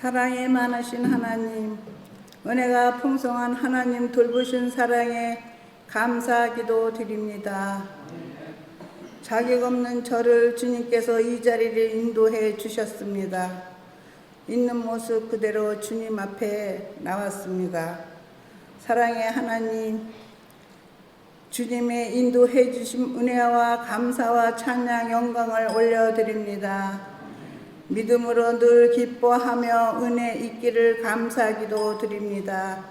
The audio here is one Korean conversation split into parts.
사랑이 많으신 하나님, 은혜가 풍성한 하나님 돌보신 사랑에 감사기도 드립니다. 자격 없는 저를 주님께서 이 자리를 인도해 주셨습니다. 있는 모습 그대로 주님 앞에 나왔습니다. 사랑의 하나님, 주님의 인도해 주신 은혜와 감사와 찬양 영광을 올려드립니다. 믿음으로 늘 기뻐하며 은혜 있기를 감사기도 드립니다.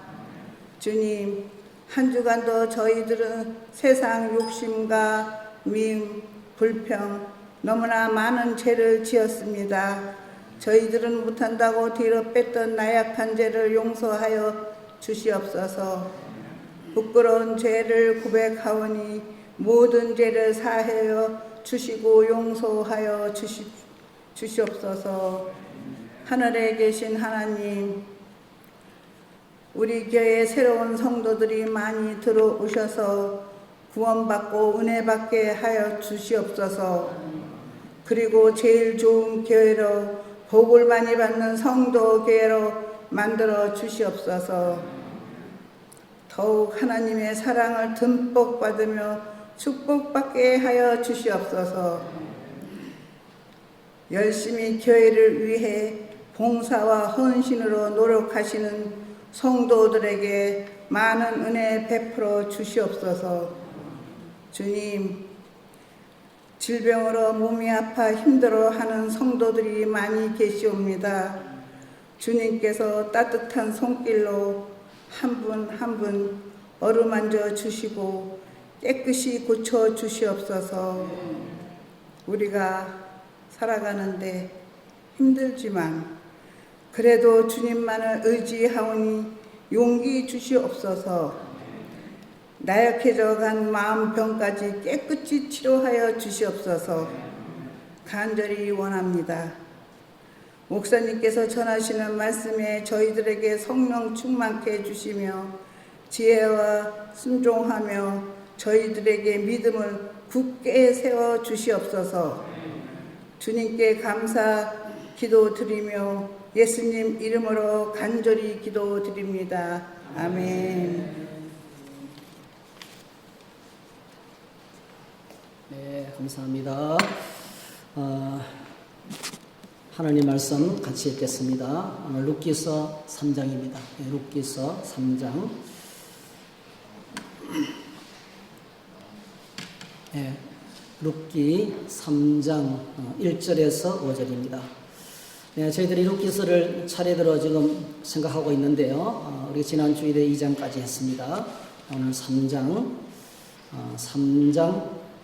주님, 한 주간도 저희들은 세상 욕심과 미움, 불평, 너무나 많은 죄를 지었습니다. 저희들은 못한다고 뒤로 뺐던 나약한 죄를 용서하여 주시옵소서. 부끄러운 죄를 고백하오니 모든 죄를 사하여 주시고 용서하여 주시옵소서. 하늘에 계신 하나님, 우리 교회에 새로운 성도들이 많이 들어오셔서 구원받고 은혜받게 하여 주시옵소서. 그리고 제일 좋은 교회로 복을 많이 받는 성도 교회로 만들어 주시옵소서. 더욱 하나님의 사랑을 듬뿍 받으며 축복받게 하여 주시옵소서. 열심히 교회를 위해 봉사와 헌신으로 노력하시는 성도들에게 많은 은혜 베풀어 주시옵소서. 주님, 질병으로 몸이 아파 힘들어하는 성도들이 많이 계시옵니다. 주님께서 따뜻한 손길로 한 분 한 분 어루만져 주시고 깨끗이 고쳐 주시옵소서. 우리가 살아가는데 힘들지만 그래도 주님만을 의지하오니 용기 주시옵소서. 나약해져간 마음병까지 깨끗이 치료하여 주시옵소서. 간절히 원합니다. 목사님께서 전하시는 말씀에 저희들에게 성령 충만케 해주시며 지혜와 순종하며 저희들에게 믿음을 굳게 세워 주시옵소서. 주님께 감사 기도드리며 예수님 이름으로 간절히 기도드립니다. 아멘. 네, 감사합니다. 하나님 말씀 같이 읽겠습니다. 오늘 룻기서 3장입니다. 네, 룻기서 3장. 네, 룻기 3장 1절에서 5절입니다. 네, 저희들이 룻기서를 차례대로 지금 생각하고 있는데요. 우리 지난 주일에 2장까지 했습니다. 오늘 3장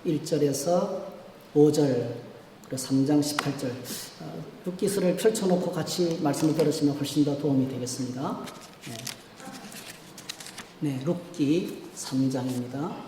1절에서 5절, 그리고 3장 18절. 룻기서를 펼쳐놓고 같이 말씀을 들으시면 훨씬 더 도움이 되겠습니다. 네, 룻기 3장입니다.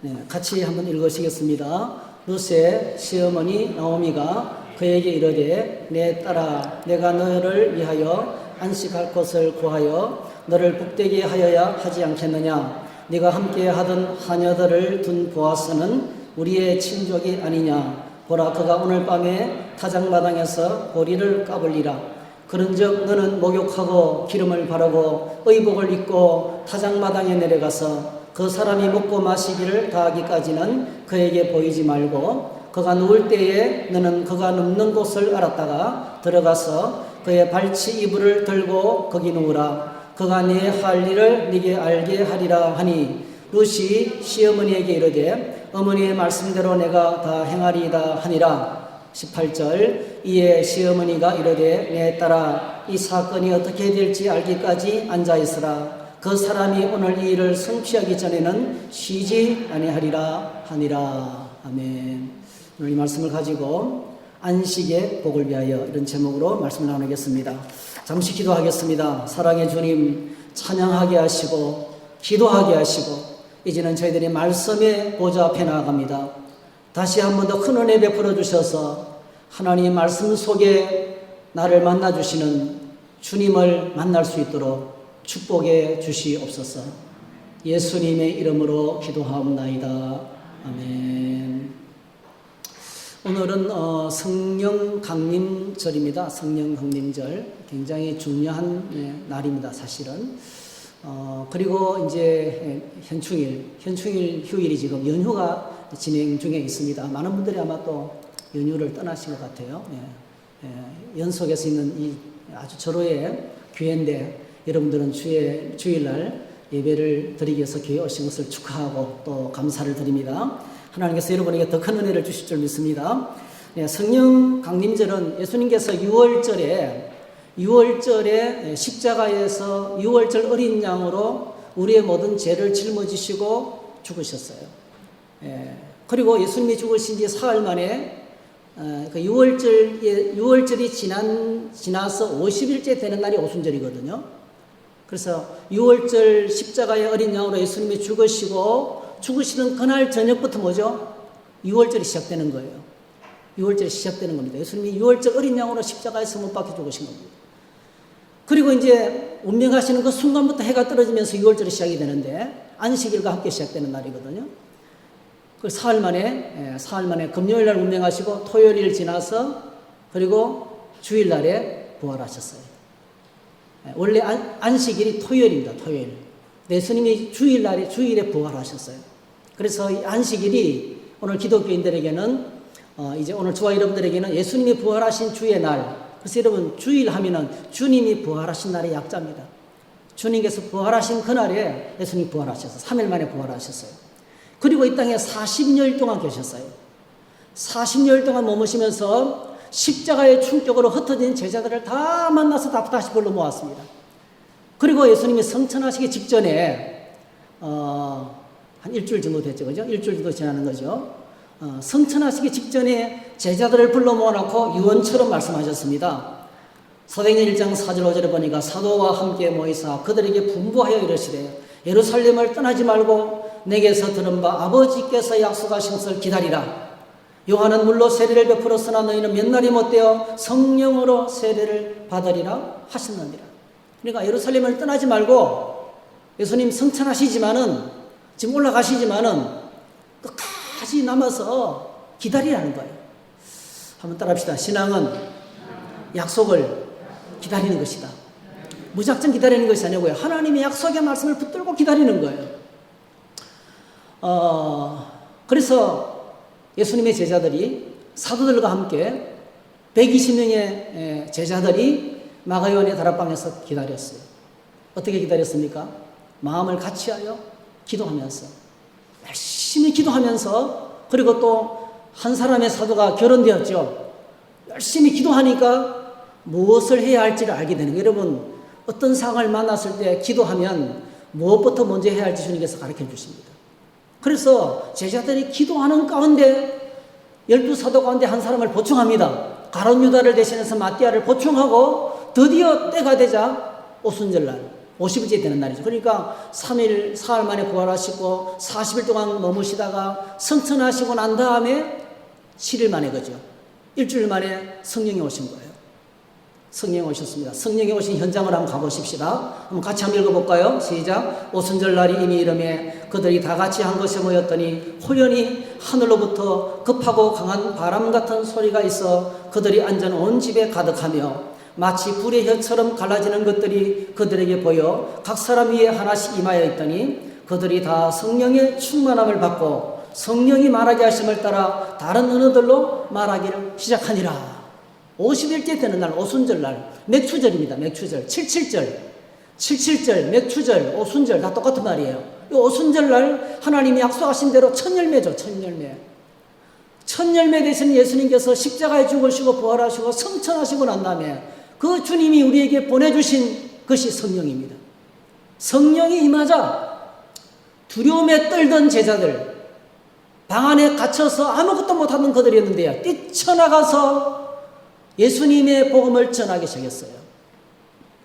네, 같이 한번 읽으시겠습니다. 룻의 시어머니 나오미가 그에게 이르되 내 딸아 내가 너를 위하여 안식할 곳을 구하여 너를 복되게 하여야 하지 않겠느냐. 네가 함께 하던 하녀들을 둔 보아스는 우리의 친족이 아니냐. 보라 그가 오늘 밤에 타작마당에서 보리를 까불리라. 그런즉 너는 목욕하고 기름을 바르고 의복을 입고 타작마당에 내려가서 그 사람이 먹고 마시기를 다하기까지는 그에게 보이지 말고 그가 누울 때에 너는 그가 눕는 곳을 알았다가 들어가서 그의 발치 이불을 들고 거기 누우라. 그가 네 할 일을 네게 알게 하리라 하니 룻이 시어머니에게 이르되 어머니의 말씀대로 내가 다 행하리이다 하니라. 18절 이에 시어머니가 이르되 내 딸아 이 사건이 어떻게 될지 알기까지 앉아있으라. 그 사람이 오늘 이 일을 성취하기 전에는 쉬지 아니하리라 하니라. 아멘. 오늘 이 말씀을 가지고 안식의 복을 위하여 이런 제목으로 말씀을 나누겠습니다. 잠시 기도하겠습니다. 사랑의 주님 찬양하게 하시고 기도하게 하시고 이제는 저희들이 말씀의 보좌 앞에 나아갑니다. 다시 한 번 더 큰 은혜 베풀어 주셔서 하나님 말씀 속에 나를 만나주시는 주님을 만날 수 있도록 축복해 주시옵소서. 예수님의 이름으로 기도하옵나이다. 아멘. 4월절은 성령 강림절입니다. 성령 강림절 굉장히 중요한 날입니다. 사실은. 그리고 이제 현충일 휴일이 지금 연휴가 진행 중에 있습니다. 많은 분들이 아마 또 연휴를 떠나신 것 같아요. 연속에서 있는 이 아주 절호의 기회인데 여러분들은 주일날 예배를 드리기 위해서 교회에 오신 것을 축하하고 또 감사를 드립니다. 하나님께서 여러분에게 더 큰 은혜를 주실 줄 믿습니다. 성령 강림절은 예수님께서 6월절에 십자가에서 6월절 어린 양으로 우리의 모든 죄를 짊어지시고 죽으셨어요. 그리고 예수님이 죽으신 지 사흘 만에 그 6월절이 지나서 50일째 되는 날이 오순절이거든요. 그래서 6월절 십자가의 어린 양으로 예수님이 죽으시는 그날 저녁부터 뭐죠? 6월절이 시작되는 거예요. 6월절이 시작되는 겁니다. 예수님이 6월절 어린 양으로 십자가에서 못 박혀 죽으신 겁니다. 그리고 이제 운명하시는 그 순간부터 해가 떨어지면서 6월절이 시작이 되는데 안식일과 함께 시작되는 날이거든요. 그 사흘 만에 금요일 날 운명하시고 토요일 지나서 그리고 주일 날에 부활하셨어요. 원래 안식일이 토요일입니다. 토요일. 예수님이 주일에 부활하셨어요. 그래서 이 안식일이 오늘 기독교인들에게는 이제 오늘 저와 여러분들에게는 예수님이 부활하신 주의 날. 그래서 여러분 주일 하면은 주님이 부활하신 날의 약자입니다. 주님께서 부활하신 그날에 예수님이 부활하셨어요. 3일 만에 부활하셨어요. 그리고 이 땅에 40년 동안 계셨어요. 40년 동안 머무시면서 십자가의 충격으로 흩어진 제자들을 다 만나서 다시 불러 모았습니다. 그리고 예수님이 성천하시기 직전에 한 일주일 정도 됐죠, 그죠? 일주일 정도 지나는 거죠. 성천하시기 직전에 제자들을 불러 모아놓고 유언처럼 말씀하셨습니다. 사도행전 1장 4절 5절에 보니까 사도와 함께 모이사 그들에게 분부하여 이르시되 예루살렘을 떠나지 말고 내게서 들은 바 아버지께서 약속하신 것을 기다리라. 요한은 물로 세례를 베풀었으나 너희는 몇 날이 못되어 성령으로 세례를 받으리라 하셨느니라. 그러니까 예루살렘을 떠나지 말고 예수님 성천하시지만은 지금 올라가시지만은 끝까지 남아서 기다리라는 거예요. 한번 따라합시다. 신앙은 약속을 기다리는 것이다. 무작정 기다리는 것이 아니고요. 하나님의 약속의 말씀을 붙들고 기다리는 거예요. 그래서 예수님의 제자들이 사도들과 함께 120명의 제자들이 마가요한의 다락방에서 기다렸어요. 어떻게 기다렸습니까? 마음을 같이하여 기도하면서 열심히 기도하면서 그리고 또 한 사람의 사도가 결혼되었죠. 열심히 기도하니까 무엇을 해야 할지를 알게 되는 거예요. 여러분 어떤 상황을 만났을 때 기도하면 무엇부터 먼저 해야 할지 주님께서 가르쳐 주십니다. 그래서 제자들이 기도하는 가운데 12사도 가운데 한 사람을 보충합니다. 가룟 유다를 대신해서 마띠아를 보충하고 드디어 때가 되자 오순절날 50일째 되는 날이죠. 그러니까 4일 만에 부활하시고 40일 동안 머무시다가 성천하시고 난 다음에 7일 만에 그죠. 일주일 만에 성령이 오신 거예요. 성령이 오셨습니다. 성령이 오신 현장을 한번 가보십시다. 한번 같이 한번 읽어볼까요? 시작. 오순절 날이 이미 이름에 그들이 다 같이 한 곳에 모였더니 호련히 하늘로부터 급하고 강한 바람 같은 소리가 있어 그들이 앉은 온 집에 가득하며 마치 불의 혀처럼 갈라지는 것들이 그들에게 보여 각 사람 위에 하나씩 임하여 있더니 그들이 다 성령의 충만함을 받고 성령이 말하게 하심을 따라 다른 언어들로 말하기를 시작하니라. 50일째 되는 날 오순절 날 맥추절입니다. 맥추절 77절 맥추절 오순절 다 똑같은 말이에요. 이 오순절 날 하나님이 약속하신 대로 첫 열매죠. 첫 열매 되신 예수님께서 십자가에 죽으시고 부활하시고 성천하시고 난 다음에 그 주님이 우리에게 보내주신 것이 성령입니다. 성령이 임하자 두려움에 떨던 제자들 방 안에 갇혀서 아무것도 못하는 그들이었는데요. 뛰쳐나가서 예수님의 복음을 전하기 시작했어요.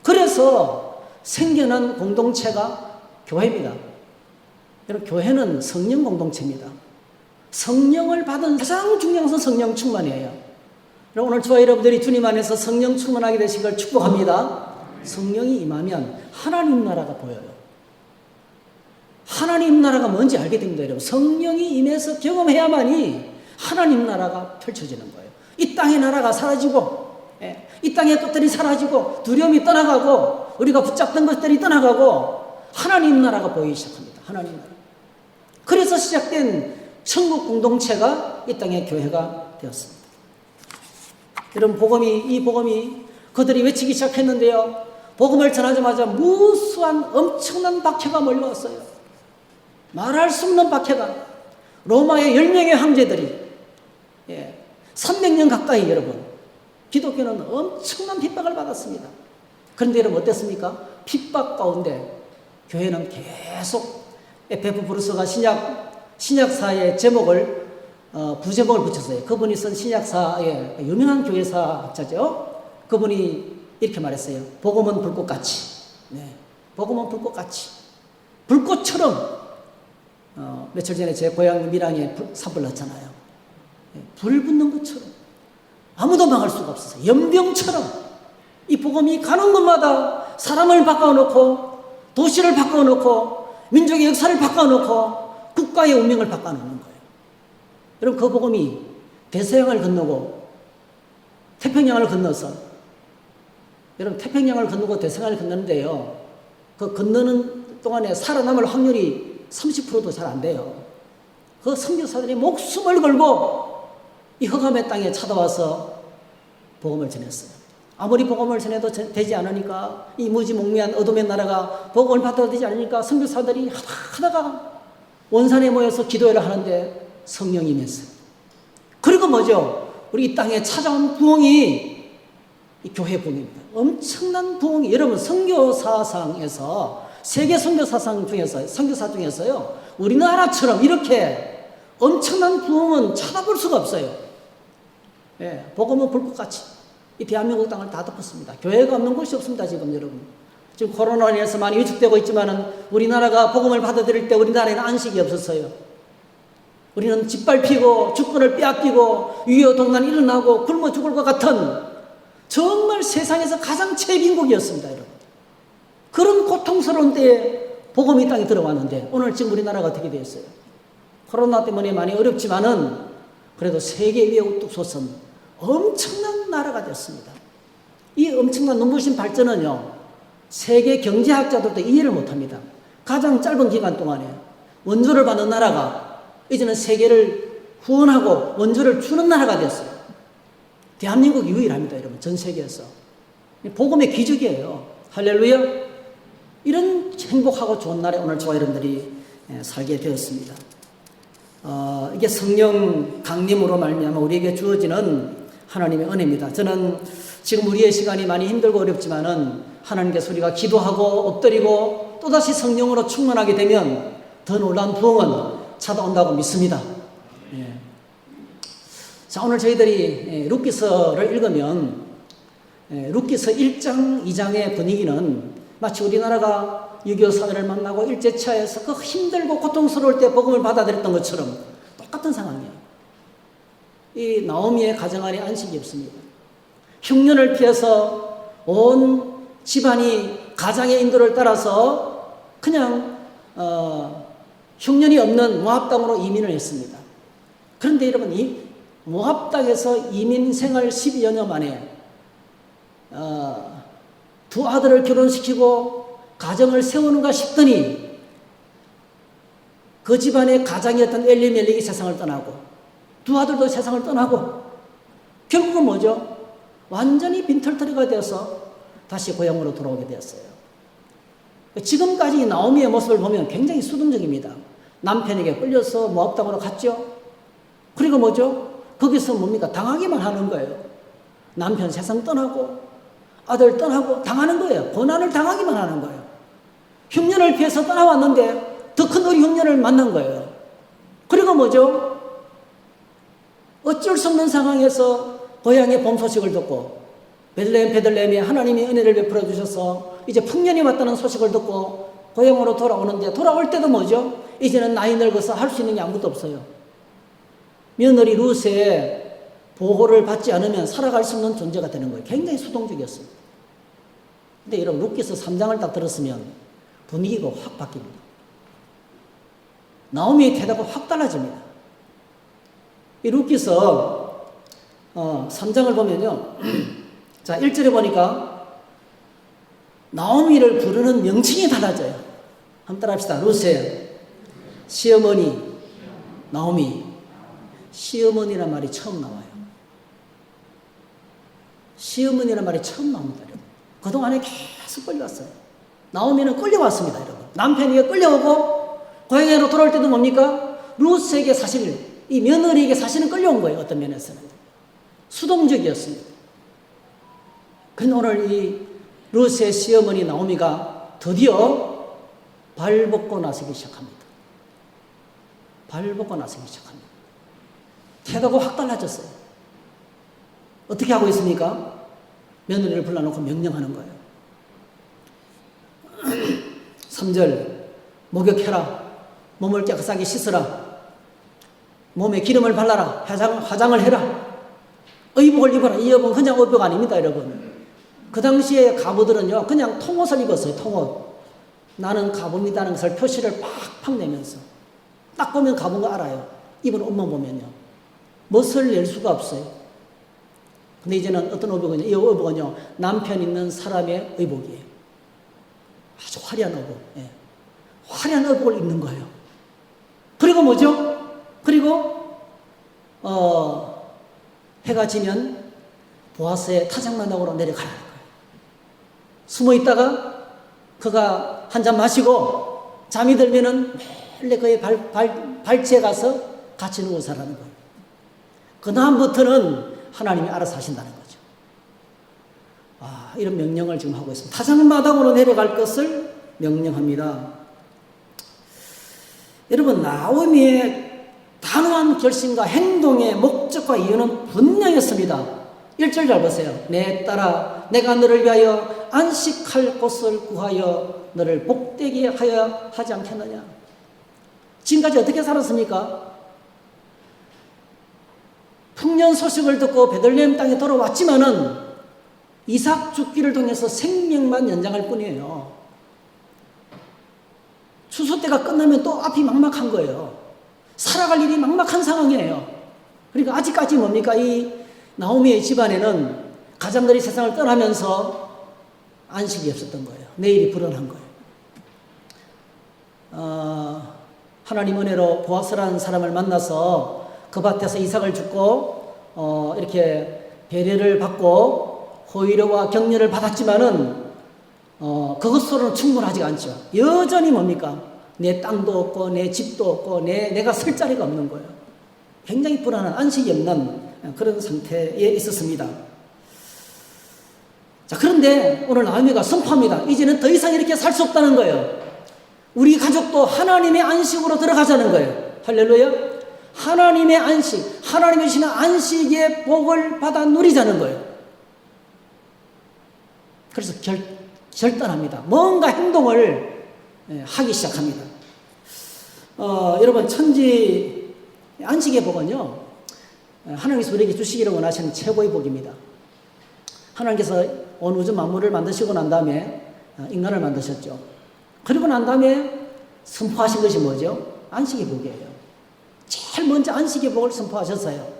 그래서 생겨난 공동체가 교회입니다. 여러분 교회는 성령 공동체입니다. 성령을 받은 가장 중요한 것은 성령 충만이에요. 오늘 저와 여러분들이 주님 안에서 성령 충만하게 되신 걸 축복합니다. 성령이 임하면 하나님 나라가 보여요. 하나님 나라가 뭔지 알게 됩니다. 여러분 성령이 임해서 경험해야만이 하나님 나라가 펼쳐지는 거예요. 이 땅의 나라가 사라지고, 이 땅의 것들이 사라지고, 두려움이 떠나가고, 우리가 붙잡던 것들이 떠나가고, 하나님 나라가 보이기 시작합니다. 하나님 나라. 그래서 시작된 천국 공동체가 이 땅의 교회가 되었습니다. 여러분, 이 복음이 그들이 외치기 시작했는데요. 복음을 전하자마자 무수한 엄청난 박해가 몰려왔어요. 말할 수 없는 박해가. 로마의 10명의 황제들이 300년 가까이 여러분 기독교는 엄청난 핍박을 받았습니다. 그런데 여러분 어땠습니까? 핍박 가운데 교회는 계속 에페프 브루스가 신약사의 제목을 부제목을 붙였어요. 그분이 쓴 신약사의 유명한 교회사 학자죠. 그분이 이렇게 말했어요. 복음은 불꽃같이. 네. 복음은 불꽃같이. 불꽃처럼 며칠 전에 제 고향 밀양에 산불 났잖아요. 불 붙는 것처럼 아무도 막을 수가 없었어요. 연병처럼 이 복음이 가는 곳마다 사람을 바꿔놓고 도시를 바꿔놓고 민족의 역사를 바꿔놓고 국가의 운명을 바꿔놓는 거예요. 여러분 그 복음이 대서양을 건너고 태평양을 건너서 여러분 태평양을 건너고 대서양을 건너는데요. 그 건너는 동안에 살아남을 확률이 30%도 잘 안 돼요. 그 선교사들이 목숨을 걸고 이 흑암의 땅에 찾아와서 복음을 전했어요. 아무리 복음을 전해도 되지 않으니까 이 무지몽매한 어둠의 나라가 복음을 받아도 되지 않으니까 선교사들이 하다가 원산에 모여서 기도회를 하는데 성령이 임했어요. 그리고 뭐죠? 우리 이 땅에 찾아온 부흥이 이 교회 부흥입니다. 엄청난 부흥이 여러분 선교사상에서 세계 선교사상 중에서 선교사 중에서요 우리나라처럼 이렇게 엄청난 부흥은 찾아볼 수가 없어요. 복음은 불꽃같이 이 대한민국 땅을 다 덮었습니다. 교회가 없는 곳이 없습니다. 지금 여러분 지금 코로나로 인해서 많이 위축되고 있지만은 우리나라가 복음을 받아들일 때 우리나라에는 안식이 없었어요. 우리는 짓밟히고 주권을 빼앗기고 유효동난 일어나고 굶어 죽을 것 같은 정말 세상에서 가장 최빈국이었습니다. 여러분 그런 고통스러운 때에 복음이 땅에 들어왔는데 오늘 지금 우리나라가 어떻게 되었어요? 코로나 때문에 많이 어렵지만은 그래도 세계 위에 우뚝 솟은 엄청난 나라가 되었습니다. 이 엄청난 눈부신 발전은요 세계 경제학자들도 이해를 못합니다. 가장 짧은 기간 동안에 원조를 받는 나라가 이제는 세계를 후원하고 원조를 주는 나라가 되었어요. 대한민국이 유일합니다. 여러분 전 세계에서 복음의 기적이에요. 할렐루야. 이런 행복하고 좋은 날에 오늘 저와 여러분들이 살게 되었습니다. 이게 성령 강림으로 말미암아 우리에게 주어지는 하나님의 은혜입니다. 저는 지금 우리의 시간이 많이 힘들고 어렵지만은 하나님께서 우리가 기도하고 엎드리고 또다시 성령으로 충만하게 되면 더 놀라운 부흥은 찾아온다고 믿습니다. 자, 오늘 저희들이 룻기서를 읽으면 룻기서 1장, 2장의 분위기는 마치 우리나라가 6.25 사회를 만나고 일제차에서 그 힘들고 고통스러울 때 복음을 받아들였던 것처럼 똑같은 상황이에요. 이 나오미의 가정 안에 안식이 없습니다. 흉년을 피해서 온 집안이 가장의 인도를 따라서 그냥 흉년이 없는 모압 땅으로 이민을 했습니다. 그런데 여러분 이 모압 땅에서 이민 생활 12여 년 만에 두 아들을 결혼시키고 가정을 세우는가 싶더니 그 집안의 가장이었던 엘리멜렉이 세상을 떠나고 두 아들도 세상을 떠나고 결국은 뭐죠? 완전히 빈털터리가 되어서 다시 고향으로 돌아오게 되었어요. 지금까지 나오미의 모습을 보면 굉장히 수동적입니다. 남편에게 끌려서 모압 땅으로 갔죠. 그리고 뭐죠? 거기서 뭡니까? 당하기만 하는 거예요. 남편 세상 떠나고 아들 떠나고 당하는 거예요. 고난을 당하기만 하는 거예요. 흉년을 피해서 떠나왔는데 더 큰 우리 흉년을 만난 거예요. 그리고 뭐죠? 어쩔 수 없는 상황에서 고향의 봄 소식을 듣고 베들레헴에 하나님이 은혜를 베풀어 주셔서 이제 풍년이 왔다는 소식을 듣고 고향으로 돌아오는데 돌아올 때도 뭐죠? 이제는 나이 늙어서 할 수 있는 게 아무것도 없어요. 며느리 룻의 보호를 받지 않으면 살아갈 수 없는 존재가 되는 거예요. 굉장히 수동적이었어요. 근데 여러분 룻기서 3장을 딱 들었으면 분위기가 확 바뀝니다. 나오미의 태도가 확 달라집니다. 이 룻기서 3장을 보면요. 자, 1절에 보니까 나오미를 부르는 명칭이 달라져요. 한번 따라합시다. 룻의 시어머니 나오미. 시어머니란 말이 처음 나와요. 시어머니란 말이 처음 나옵니다, 여러분. 그동안에 계속 끌려왔어요. 나오미는 끌려왔습니다, 여러분. 남편이 끌려오고 고향으로 돌아올 때도 뭡니까? 룻에게 사실, 이 며느리에게 사실은 끌려온 거예요, 어떤 면에서는. 수동적이었습니다. 그런데 오늘 이 룻의 시어머니 나오미가 드디어 발벗고 나서기 시작합니다. 발벗고 나서기 시작합니다. 태도가 확 달라졌어요. 어떻게 하고 있습니까? 며느리를 불러놓고 명령하는 거예요. 3절 목욕해라. 몸을 깨끗하게 씻어라. 몸에 기름을 발라라. 화장을 해라. 의복을 입어라. 이 의복은 그냥 의복 아닙니다, 여러분. 그 당시에 가부들은요, 그냥 통옷을 입었어요, 통옷. 나는 가부입니다는 것을 표시를 팍팍 내면서. 딱 보면 가부인 거 알아요. 입은 옷만 보면요. 멋을 낼 수가 없어요. 근데 이제는 어떤 의복은요, 이 의복은요, 남편 있는 사람의 의복이에요. 아주 화려한 의복. 예. 화려한 의복을 입는 거예요. 그리고 뭐죠? 그리고, 해가 지면 보아스의 타작마당으로 내려가는 거예요. 숨어 있다가 그가 한 잔 마시고 잠이 들면은 몰래 그의 발치에 가서 같이 누워 자라는 거예요. 그 다음부터는 하나님이 알아서 하신다는 거죠. 이런 명령을 지금 하고 있습니다. 타작마당으로 내려갈 것을 명령합니다. 여러분, 나오미의 단호한 결심과 행동의 목적과 이유는 분명했습니다. 1절 잘 보세요. 내 딸아, 내가 너를 위하여 안식할 곳을 구하여 너를 복되게 하여 하지 않겠느냐. 지금까지 어떻게 살았습니까? 풍년 소식을 듣고 베들레헴 땅에 돌아왔지만은 이삭 죽기를 통해서 생명만 연장할 뿐이에요. 추수 때가 끝나면 또 앞이 막막한 거예요. 살아갈 일이 막막한 상황이에요. 그러니까 아직까지 뭡니까? 이 나오미의 집안에는 가장들이 세상을 떠나면서 안식이 없었던 거예요. 내일이 불안한 거예요. 하나님 은혜로 보아스라는 사람을 만나서 그 밭에서 이삭을 줍고 이렇게 배려를 받고 호의로와 격려를 받았지만은 그것으로는 충분하지 않죠. 여전히 뭡니까? 내 땅도 없고 내 집도 없고 내가 설 자리가 없는 거예요. 굉장히 불안한, 안식이 없는 그런 상태에 있었습니다. 자, 그런데 오늘 나오미가 선포합니다. 이제는 더 이상 이렇게 살 수 없다는 거예요. 우리 가족도 하나님의 안식으로 들어가자는 거예요. 할렐루야. 하나님의 안식, 하나님의 주시는 안식의 복을 받아 누리자는 거예요. 그래서 결단합니다. 뭔가 행동을 하기 시작합니다. 여러분, 천지 안식의 복은요, 하나님께서 우리에게 주시기를 원하시는 최고의 복입니다. 하나님께서 온 우주 만물을 만드시고 난 다음에 인간을 만드셨죠. 그리고 난 다음에 선포하신 것이 뭐죠? 안식의 복이에요. 제일 먼저 안식의 복을 선포하셨어요.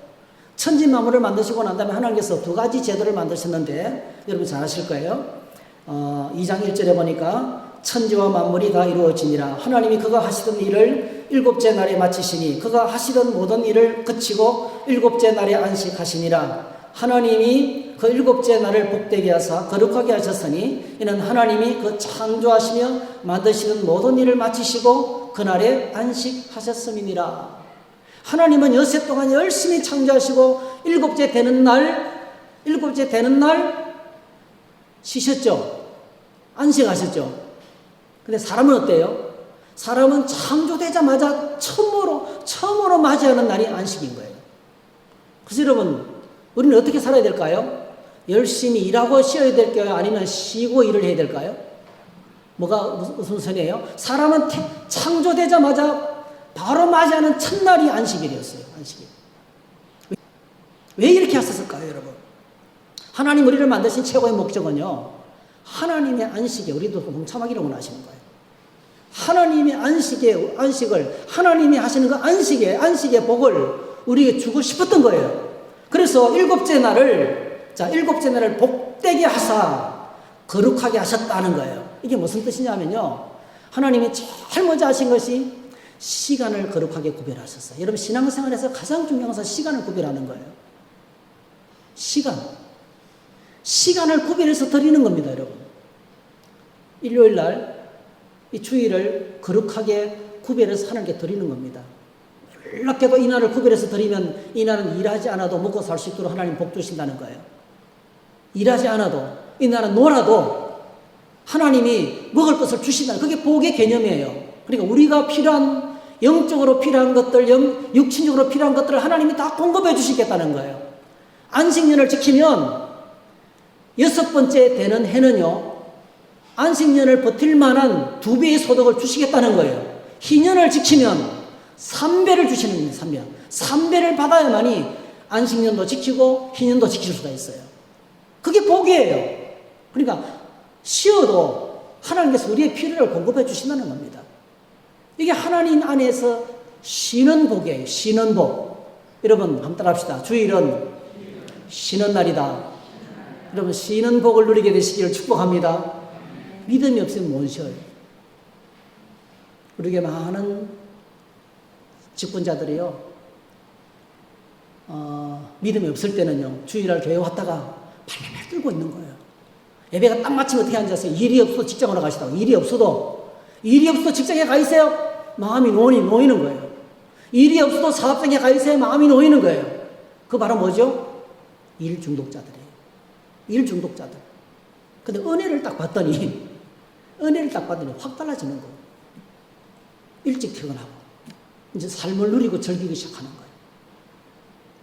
천지 만물을 만드시고 난 다음에 하나님께서 두 가지 제도를 만드셨는데 여러분 잘 아실 거예요. 2장 1절에 보니까 천지와 만물이 다 이루어지니라. 하나님이 그가 하시던 일을 일곱째 날에 마치시니 그가 하시던 모든 일을 그치고 일곱째 날에 안식하시니라. 하나님이 그 일곱째 날을 복되게 하사 거룩하게 하셨으니 이는 하나님이 그 창조하시며 만드시는 모든 일을 마치시고 그날에 안식하셨음이니라. 하나님은 여세 동안 열심히 창조하시고 일곱째 되는 날 쉬셨죠. 안식하셨죠. 근데 사람은 어때요? 사람은 창조되자마자 처음으로 맞이하는 날이 안식인 거예요. 그래서 여러분, 우리는 어떻게 살아야 될까요? 열심히 일하고 쉬어야 될까요? 아니면 쉬고 일을 해야 될까요? 뭐가 우선순위예요? 사람은 창조되자마자 바로 맞이하는 첫날이 안식일이었어요. 안식일. 왜 이렇게 하셨을까요, 여러분? 하나님 우리를 만드신 최고의 목적은요, 하나님의 안식에 우리도 동참하기를 원하시는 거예요. 하나님의 안식을 하나님이 하시는 그 안식의 복을 우리에게 주고 싶었던 거예요. 그래서 일곱째 날을 복되게 하사 거룩하게 하셨다는 거예요. 이게 무슨 뜻이냐면요, 하나님이 제일 먼저 하신 것이 시간을 거룩하게 구별하셨어요. 여러분, 신앙생활에서 가장 중요한 것은 시간을 구별하는 거예요. 시간을 구별해서 드리는 겁니다, 여러분. 일요일 날 이 주일을 거룩하게 구별해서 하나님께 드리는 겁니다. 놀랍게도 이 날을 구별해서 드리면 이 날은 일하지 않아도 먹고 살 수 있도록 하나님 복 주신다는 거예요. 일하지 않아도, 이 날은 놀아도 하나님이 먹을 것을 주신다는, 그게 복의 개념이에요. 그러니까 우리가 필요한, 영적으로 필요한 것들, 육신적으로 필요한 것들을 하나님이 다 공급해 주시겠다는 거예요. 안식년을 지키면 6번째 되는 해는요, 안식년을 버틸 만한 2배의 소득을 주시겠다는 거예요. 희년을 지키면 3배를 주시는 겁니다. 3배를 받아야만이 안식년도 지키고 희년도 지킬 수가 있어요. 그게 복이에요. 그러니까 쉬어도 하나님께서 우리의 필요를 공급해 주신다는 겁니다. 이게 하나님 안에서 쉬는 복이에요. 쉬는 복. 여러분 한번 따라합시다. 주일은 쉬는 날이다. 여러분, 쉬는 복을 누리게 되시기를 축복합니다. 믿음이 없으면 못 쉬어요. 우리에게 많은 직분자들이요, 믿음이 없을 때는요, 주일날 교회 왔다가 발발 떨고 있는 거예요. 예배가 딱 마치면 어떻게 앉았어요? 일이 없어도 직장으로 가시다고. 일이 없어도 직장에 가 있어요. 마음이 놓이는 거예요. 일이 없어도 사업장에 가 있어요. 마음이 놓이는 거예요. 그 바로 뭐죠? 일 중독자들이에요. 일 중독자들. 근데 은혜를 딱 봤더니 확 달라지는 거예요. 일찍 퇴근하고 이제 삶을 누리고 즐기기 시작하는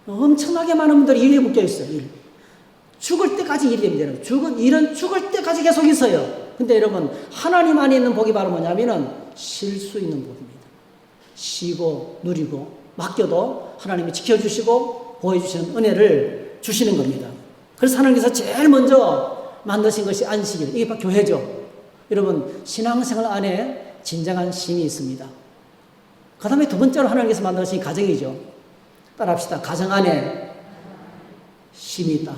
거예요. 엄청나게 많은 분들이 일에 묶여 있어요. 일. 죽을 때까지 일이 되는 거예요. 일은 죽을 때까지 계속 있어요. 근데 여러분, 하나님 안에 있는 복이 바로 뭐냐면은 쉴 수 있는 복입니다. 쉬고 누리고 맡겨도 하나님이 지켜주시고 보여주시는 은혜를 주시는 겁니다. 그래서 하나님께서 제일 먼저 만드신 것이 안식일. 이게 바로 교회죠. 여러분, 신앙생활 안에 진정한 쉼이 있습니다. 그 다음에 두 번째로 하나님께서 만드신 가정이죠. 따라합시다. 가정 안에 쉼이 있다.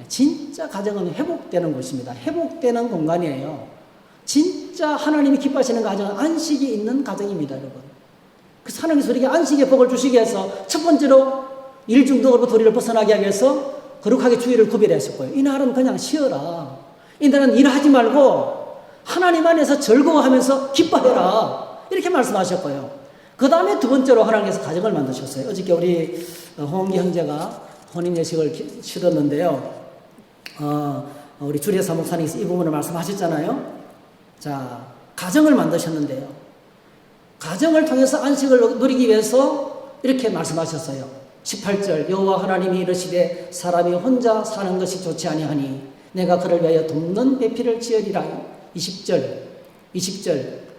진짜 가정은 회복되는 곳입니다. 회복되는 공간이에요. 진짜 하나님이 기뻐하시는 가정은 안식이 있는 가정입니다, 여러분. 그래서 하나님께서 우리에게 안식의 복을 주시기 위해서 첫 번째로 일 중독으로부터 우리를 벗어나게 하기 위해서 거룩하게 주일을 구별했었고요. 이 날은 그냥 쉬어라. 이 날은 일하지 말고 하나님 안에서 즐거워하면서 기뻐해라. 이렇게 말씀하셨고요. 그 다음에 두 번째로 하나님께서 가정을 만드셨어요. 어저께 우리 홍기 형제가 혼인 예식을 치렀는데요. 우리 주례사 목사님께서 이 부분을 말씀하셨잖아요. 자, 가정을 만드셨는데요. 가정을 통해서 안식을 누리기 위해서 이렇게 말씀하셨어요. 18절, 여호와 하나님이 이르시되 사람이 혼자 사는 것이 좋지 아니하니 내가 그를 위하여 돕는 배필을 지으리라. 20절,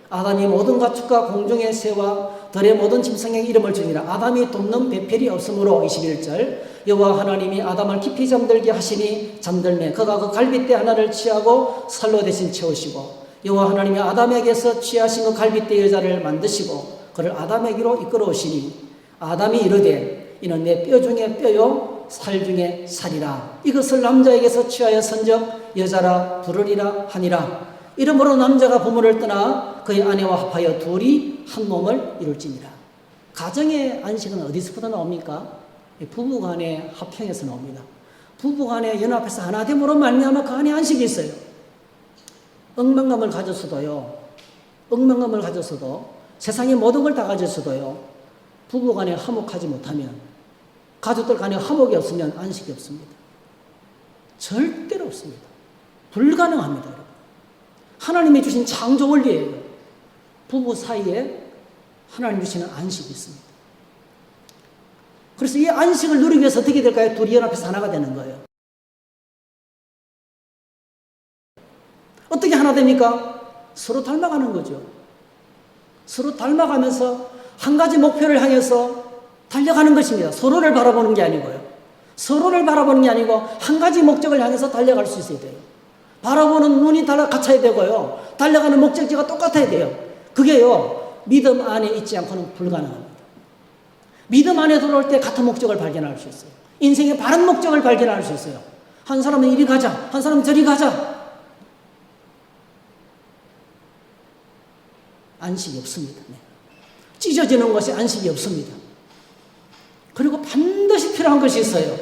아담이 모든 가축과 공중의 새와 들의 모든 짐승에게 이름을 주니라. 아담이 돕는 배필이 없으므로. 21절, 여호와 하나님이 아담을 깊이 잠들게 하시니 잠들매 그가 그 갈빗대 하나를 취하고 살로 대신 채우시고 여호와 하나님이 아담에게서 취하신 그 갈빗대 여자를 만드시고 그를 아담에게로 이끌어오시니 아담이 이르되 이는 내 뼈 중에 뼈요 살 중에 살이라. 이것을 남자에게서 취하여 선적 여자라 부르리라 하니라. 이러므로 남자가 부모를 떠나 그의 아내와 합하여 둘이 한 몸을 이룰지니라. 가정의 안식은 어디서부터 나옵니까? 부부간의 합형에서 나옵니다. 부부간의 연합해서 하나됨으로 말미암아 그 안에 안식이 있어요. 억만감을 가졌어도 세상의 모든 걸 다 가졌어도요, 부부간에 화목하지 못하면, 가족들 간에 화목이 없으면 안식이 없습니다. 절대로 없습니다. 불가능합니다, 여러분. 하나님이 주신 창조 원리예요. 부부 사이에 하나님 주시는 안식이 있습니다. 그래서 이 안식을 누리기 위해서 어떻게 될까요? 둘이 연합해서 하나가 되는 거예요. 어떻게 하나 됩니까? 서로 닮아가는 거죠. 서로 닮아가면서 한 가지 목표를 향해서 달려가는 것입니다. 서로를 바라보는 게 아니고요. 서로를 바라보는 게 아니고 한 가지 목적을 향해서 달려갈 수 있어야 돼요. 바라보는 눈이 같아야 되고요. 달려가는 목적지가 똑같아야 돼요. 그게요, 믿음 안에 있지 않고는 불가능합니다. 믿음 안에 들어올 때 같은 목적을 발견할 수 있어요. 인생의 바른 목적을 발견할 수 있어요. 한 사람은 이리 가자, 한 사람은 저리 가자. 안식이 없습니다. 네. 찢어지는 것이 안식이 없습니다. 그리고 반드시 필요한 것이 있어요.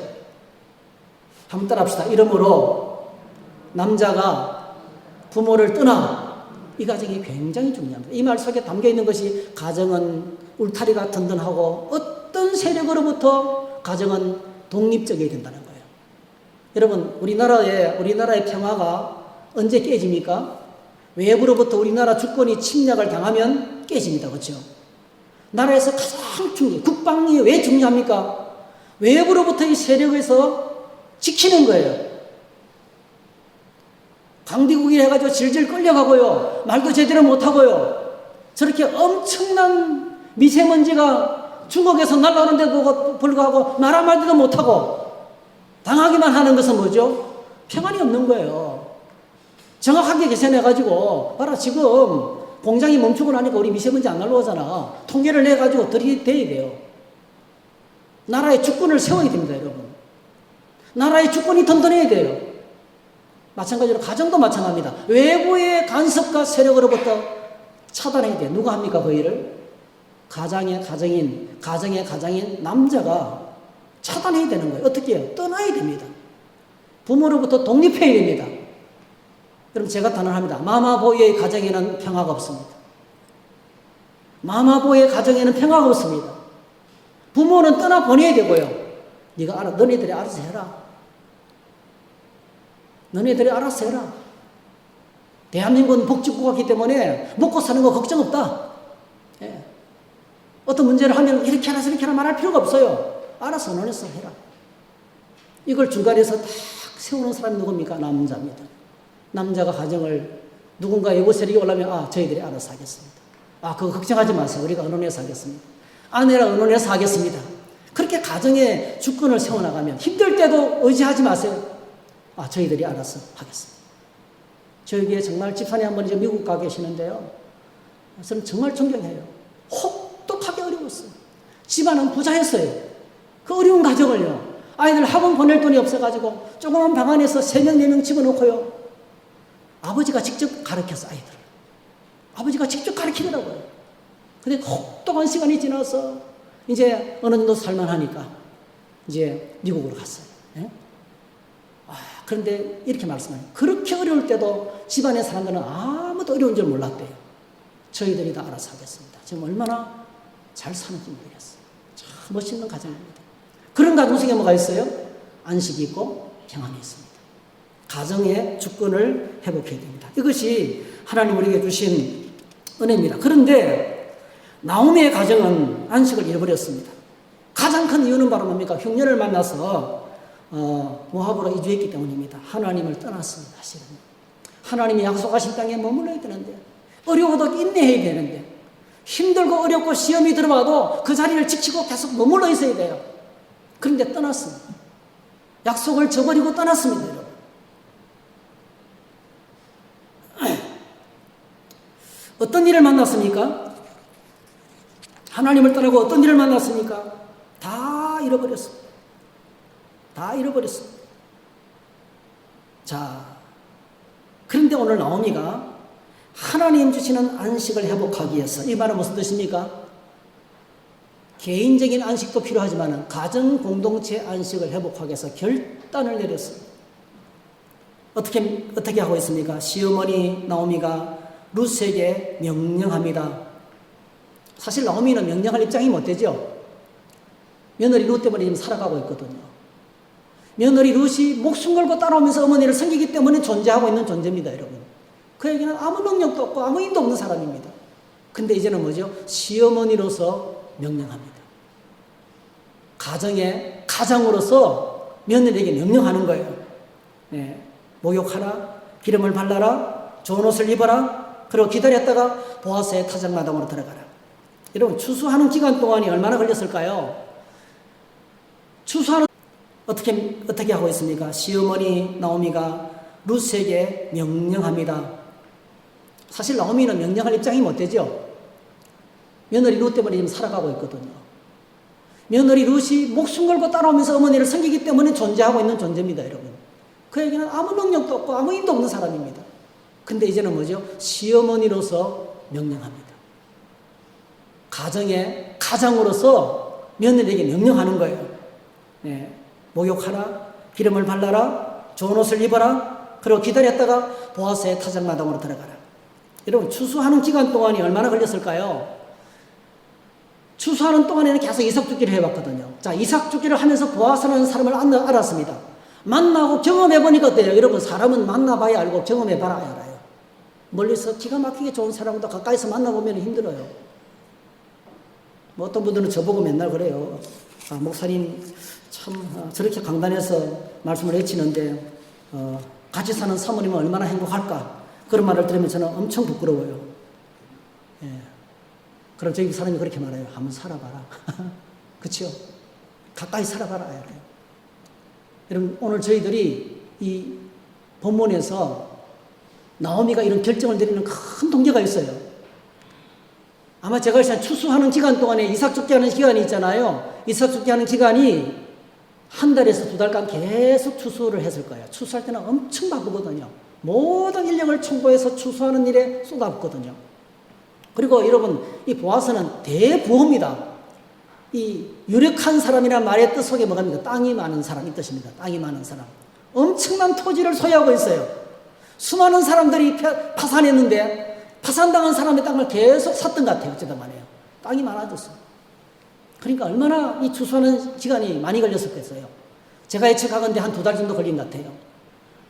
한번 따라합시다. 이러므로 남자가 부모를 떠나, 이 과정이 굉장히 중요합니다. 이 말 속에 담겨 있는 것이 가정은 울타리가 든든하고 어떤 세력으로부터 가정은 독립적이어야 된다는 거예요. 여러분, 우리나라의 평화가 언제 깨집니까? 외부로부터 우리나라 주권이 침략을 당하면 깨집니다. 그렇죠? 나라에서 가장 중요해요. 국방이 왜 중요합니까? 외부로부터의 세력에서 지키는 거예요. 강대국이 해가지고 질질 끌려가고요. 말도 제대로 못하고요. 저렇게 엄청난 미세먼지가 중국에서 날아오는데도 불구하고 나라 말도 못하고 당하기만 하는 것은 뭐죠? 평안이 없는 거예요. 정확하게 계산해가지고 봐라, 지금 공장이 멈추고 나니까 우리 미세먼지 안 날라오잖아. 통계를 내가지고 들이대야 돼요. 나라의 주권을 세워야 됩니다, 여러분. 나라의 주권이 든든해야 돼요. 마찬가지로 가정도 마찬가지입니다. 외부의 간섭과 세력으로부터 차단해야 돼요. 누가 합니까, 그 일을? 가정의 가장인 남자가 차단해야 되는 거예요. 어떻게 해요? 떠나야 됩니다. 부모로부터 독립해야 됩니다. 여러분, 제가 단언합니다. 마마보이의 가정에는 평화가 없습니다. 마마보이의 가정에는 평화가 없습니다. 부모는 떠나보내야 되고요. 너네들이 알아서 해라. 너네들이 알아서 해라. 대한민국은 복지국가이기 때문에 먹고 사는 거 걱정 없다. 예. 어떤 문제를 하면 이렇게 하라 저렇게 하라 말할 필요가 없어요. 알아서 너네서 해라. 이걸 중간에서 딱 세우는 사람이 누굽니까? 남자입니다. 남자가 가정을 누군가 외부 세력이 올라오면 저희들이 알아서 하겠습니다. 그거 걱정하지 마세요. 우리가 언론에서 하겠습니다. 아내랑 언론에서 하겠습니다. 그렇게 가정의 주권을 세워나가면 힘들 때도 의지하지 마세요. 저희들이 알아서 하겠습니다. 저희 교회 정말 집사님 한 분이 이제 미국 가 계시는데요. 저는 정말 존경해요. 혹독하게 어려웠어요. 집안은 부자였어요. 그 어려운 가정을요. 아이들 학원 보낼 돈이 없어가지고 조그만 방 안에서 3명, 4명 집어넣고요. 아버지가 직접 가르쳤어, 아이들을. 아버지가 직접 가르치더라고요. 근데 혹독한 시간이 지나서 이제 어느 정도 살만하니까 이제 미국으로 갔어요. 예? 그런데 이렇게 말씀해요. 그렇게 어려울 때도 집안의 사람들은 아무도 어려운 줄 몰랐대요. 저희들이 다 알아서 하겠습니다. 지금 얼마나 잘 사는지 모르겠어요. 참 멋있는 가정입니다. 그런 가정 속에 뭐가 있어요? 안식이 있고 평안이 있습니다. 가정의 주권을 회복해야 됩니다. 이것이 하나님 우리에게 주신 은혜입니다. 그런데 나오미의 가정은 안식을 잃어버렸습니다. 가장 큰 이유는 바로 뭡니까? 흉년을 만나서 모압으로 이주했기 때문입니다. 하나님을 떠났습니다. 사실은 하나님이 약속하신 땅에 머물러야 되는데, 어려워도 인내해야 되는데, 힘들고 어렵고 시험이 들어와도 그 자리를 지키고 계속 머물러 있어야 돼요. 그런데 떠났습니다. 약속을 저버리고 떠났습니다, 여러분. 어떤 일을 만났습니까? 하나님을 떠나고 어떤 일을 만났습니까? 다 잃어버렸습니다. 다 잃어버렸습니다. 자, 그런데 오늘 나오미가 하나님 주시는 안식을 회복하기 위해서, 이 말은 무슨 뜻입니까? 개인적인 안식도 필요하지만 가정 공동체 안식을 회복하기 위해서 결단을 내렸습니다. 어떻게 하고 있습니까? 시어머니 나오미가 룻에게 명령합니다. 사실 나오미는 명령할 입장이 못 되죠. 며느리 룻 때문에 지금 살아가고 있거든요. 며느리 룻이 목숨 걸고 따라오면서 어머니를 섬기기 때문에 존재하고 있는 존재입니다, 여러분. 그에게는 아무 능력도 없고 아무 힘도 없는 사람입니다. 근데 이제는 뭐죠? 시어머니로서 명령합니다. 가장으로서 며느리에게 명령하는 거예요. 네. 목욕하라, 기름을 발라라, 좋은 옷을 입어라, 그리고 기다렸다가 보아스의 타작마당으로 들어가라. 여러분, 추수하는 기간 동안이 얼마나 걸렸을까요? 추수하는 어떻게 하고 있습니까? 시어머니 나오미가 룻에게 명령합니다. 사실 나오미는 명령할 입장이 못 되죠. 며느리 룻 때문에 지금 살아가고 있거든요. 며느리 룻이 목숨 걸고 따라오면서 어머니를 섬기기 때문에 존재하고 있는 존재입니다, 여러분. 그에게는 아무 능력도 없고 아무 힘도 없는 사람입니다. 근데 이제는 뭐죠? 시어머니로서 명령합니다. 가장으로서 며느리에게 명령하는 거예요. 네, 목욕하라, 기름을 발라라, 좋은 옷을 입어라, 그리고 기다렸다가 보아스의 타작마당으로 들어가라. 여러분, 추수하는 기간 동안이 얼마나 걸렸을까요? 추수하는 동안에는 계속 이삭 죽기를 해왔거든요. 자, 이삭 죽기를 하면서 보아스라는 사람을 알았습니다. 만나고 경험해보니까 어때요? 여러분, 사람은 만나봐야 알고 경험해봐야 알아요. 멀리서 기가 막히게 좋은 사람도 가까이서 만나보면 힘들어요. 뭐 어떤 분들은 저보고 맨날 그래요. 아, 목사님 참 저렇게 강단에서 말씀을 해치는데 같이 사는 사모님은 얼마나 행복할까? 그런 말을 들으면 저는 엄청 부끄러워요. 예. 그럼 저기 사람이 그렇게 말해요. 한번 살아봐라. 그렇죠? 가까이 살아봐라. 여러분, 오늘 저희들이 이 본문에서 나오미가 이런 결정을 내리는 큰 동기가 있어요. 아마 제가 알기로는 추수하는 기간 동안에 이삭 죽게 하는 기간이 있잖아요. 이삭 죽게 하는 기간이 한 달에서 두 달간 계속 추수를 했을 거예요. 추수할 때는 엄청 바쁘거든요. 모든 인력을 총고해서 추수하는 일에 쏟아붓거든요. 그리고 여러분, 이 보아스는 대부호입니다. 이 유력한 사람이라는 말의 뜻 속에 뭐가 있습니까? 땅이 많은 사람 이 뜻입니다. 땅이 많은 사람. 엄청난 토지를 소유하고 있어요. 수많은 사람들이 파산했는데 파산당한 사람의 땅을 계속 샀던 것 같아요. 어쩌다 말이에요. 땅이 많아졌어요. 그러니까 얼마나 이 추수하는 시간이 많이 걸렸었겠어요. 제가 예측하건대 한 2달 정도 걸린 것 같아요.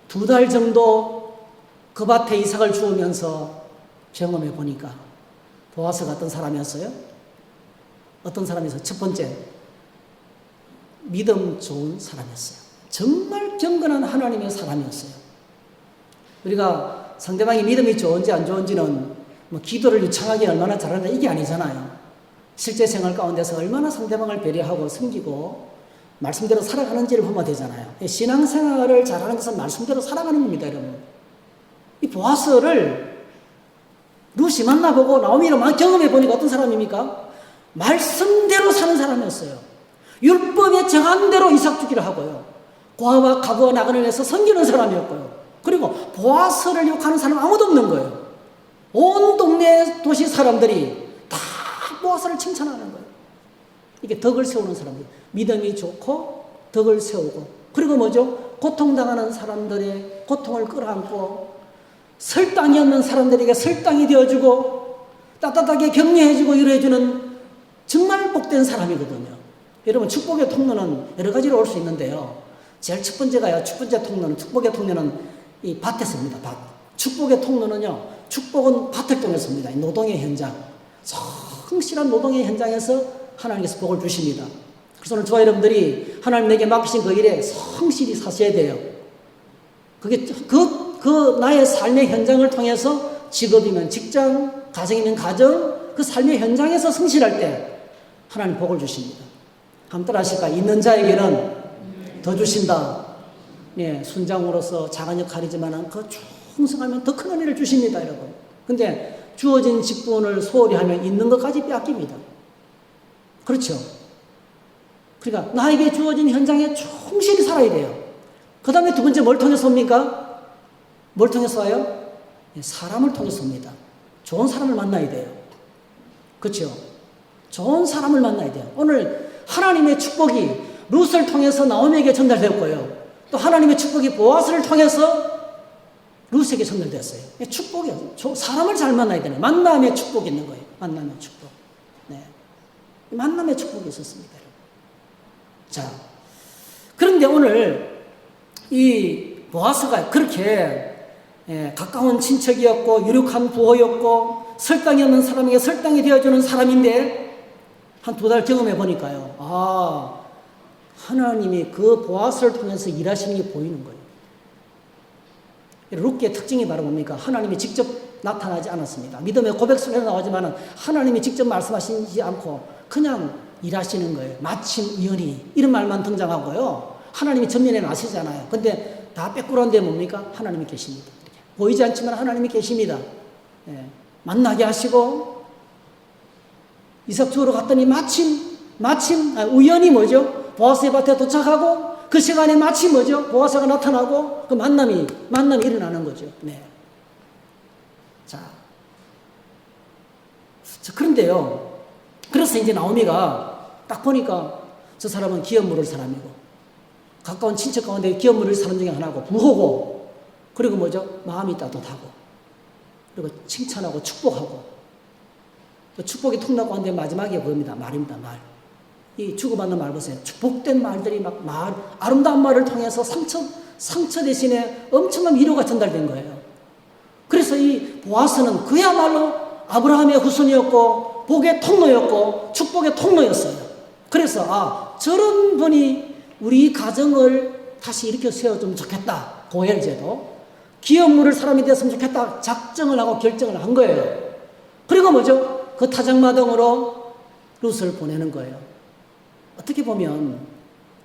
2달 정도 그 밭에 이삭을 주우면서 경험해 보니까 보아스가 어떤 사람이었어요? 어떤 사람이었어요? 첫 번째, 믿음 좋은 사람이었어요. 정말 경건한 하나님의 사람이었어요. 우리가 상대방이 믿음이 좋은지 안 좋은지는 뭐 기도를 유창하게 얼마나 잘하는가 이게 아니잖아요. 실제 생활 가운데서 얼마나 상대방을 배려하고 섬기고 말씀대로 살아가는지를 보면 되잖아요. 신앙생활을 잘하는 것은 말씀대로 살아가는 겁니다, 여러분. 이 보아스를 룻이 만나보고 나오미를 막 경험해 보니까 어떤 사람입니까? 말씀대로 사는 사람이었어요. 율법에 정한 대로 이삭 주기를 하고요. 고아와 가부와 나그네를 해서 섬기는 사람이었고요. 그리고 보아스를 욕하는 사람 아무도 없는 거예요. 온 동네 도시 사람들이 다 보아스를 칭찬하는 거예요. 이게 덕을 세우는 사람들. 믿음이 좋고 덕을 세우고, 그리고 뭐죠? 고통당하는 사람들의 고통을 끌어안고 설당이 없는 사람들에게 설당이 되어주고 따뜻하게 격려해주고 위로해주는 정말 복된 사람이거든요. 여러분, 축복의 통로는 여러 가지로 올 수 있는데요. 제일 첫 번째가요. 첫 번째 통로는, 축복의 통로는 이 밭에서 옵니다. 밭. 축복의 통로는요. 축복은 밭을 통해서 옵니다. 노동의 현장. 성실한 노동의 현장에서 하나님께서 복을 주십니다. 그래서 오늘 저와 여러분들이 하나님 내게 맡기신 그 일에 성실히 사셔야 돼요. 그게 그 나의 삶의 현장을 통해서 직업이면 직장, 가정이면 가정, 그 삶의 현장에서 성실할 때 하나님 복을 주십니다. 한번 따라 하실까? 있는 자에게는 더 주신다. 예, 순장으로서 작은 역할이지만 그 충성하면 더 큰 은혜를 주십니다, 여러분. 근데 주어진 직분을 소홀히 하면 있는 것까지 빼앗깁니다. 그렇죠? 그러니까 나에게 주어진 현장에 충실히 살아야 돼요. 그 다음에 두 번째 뭘 통해서 옵니까? 뭘 통해서 와요? 사람을 통해서 옵니다. 좋은 사람을 만나야 돼요. 그렇죠? 좋은 사람을 만나야 돼요. 오늘 하나님의 축복이 룻을 통해서 나오미에게 전달되었고요. 또 하나님의 축복이 보아스를 통해서 룻에게 전달되었어요. 축복이요. 사람을 잘 만나야 되는 만남의 축복이 있는 거예요. 만남의 축복. 네. 만남의 축복이 있었습니다. 자, 그런데 오늘 이 보아스가 그렇게 가까운 친척이었고 유력한 부호였고 설당이 없는 사람에게 설당이 되어주는 사람인데 한 2달 경험해 보니까요. 아, 하나님이 그 보아스를 통해서 일하시는 게 보이는 거예요. 룻의 특징이 바로 뭡니까? 하나님이 직접 나타나지 않았습니다. 믿음의 고백속에서 나오지만 하나님이 직접 말씀하시지 않고 그냥 일하시는 거예요. 마침 우연히 이런 말만 등장하고요. 하나님이 전면에 나시잖아요. 근데 다 빼꾸란데 뭡니까? 하나님이 계십니다. 보이지 않지만 하나님이 계십니다. 예. 만나게 하시고 이삭 주우러 갔더니 마침 마침 우연히 뭐죠? 보아스의 밭에 도착하고 그 시간에 마침 뭐죠? 보아스가 나타나고 그 만남이 일어나는 거죠. 네. 자, 그런데요. 그래서 이제 나오미가 딱 보니까 저 사람은 기업 물을 사람이고 가까운 친척 가운데 기업 물을 사람 중에 하나고 부호고 그리고 뭐죠? 마음이 따뜻하고 그리고 칭찬하고 축복하고 축복이 통나고 하는데 마지막에 그겁니다. 말입니다. 말. 이 주고받는 말 보세요. 축복된 말들이 아름다운 말을 통해서 상처 대신에 엄청난 위로가 전달된 거예요. 그래서 이 보아스는 그야말로 아브라함의 후손이었고 복의 통로였고 축복의 통로였어요. 그래서 저런 분이 우리 가정을 다시 일으켜 세워주면 좋겠다. 고엘제도 기업 물을 사람이 되었으면 좋겠다. 작정을 하고 결정을 한 거예요. 그리고 뭐죠? 그 타작마당으로 룻을 보내는 거예요. 어떻게 보면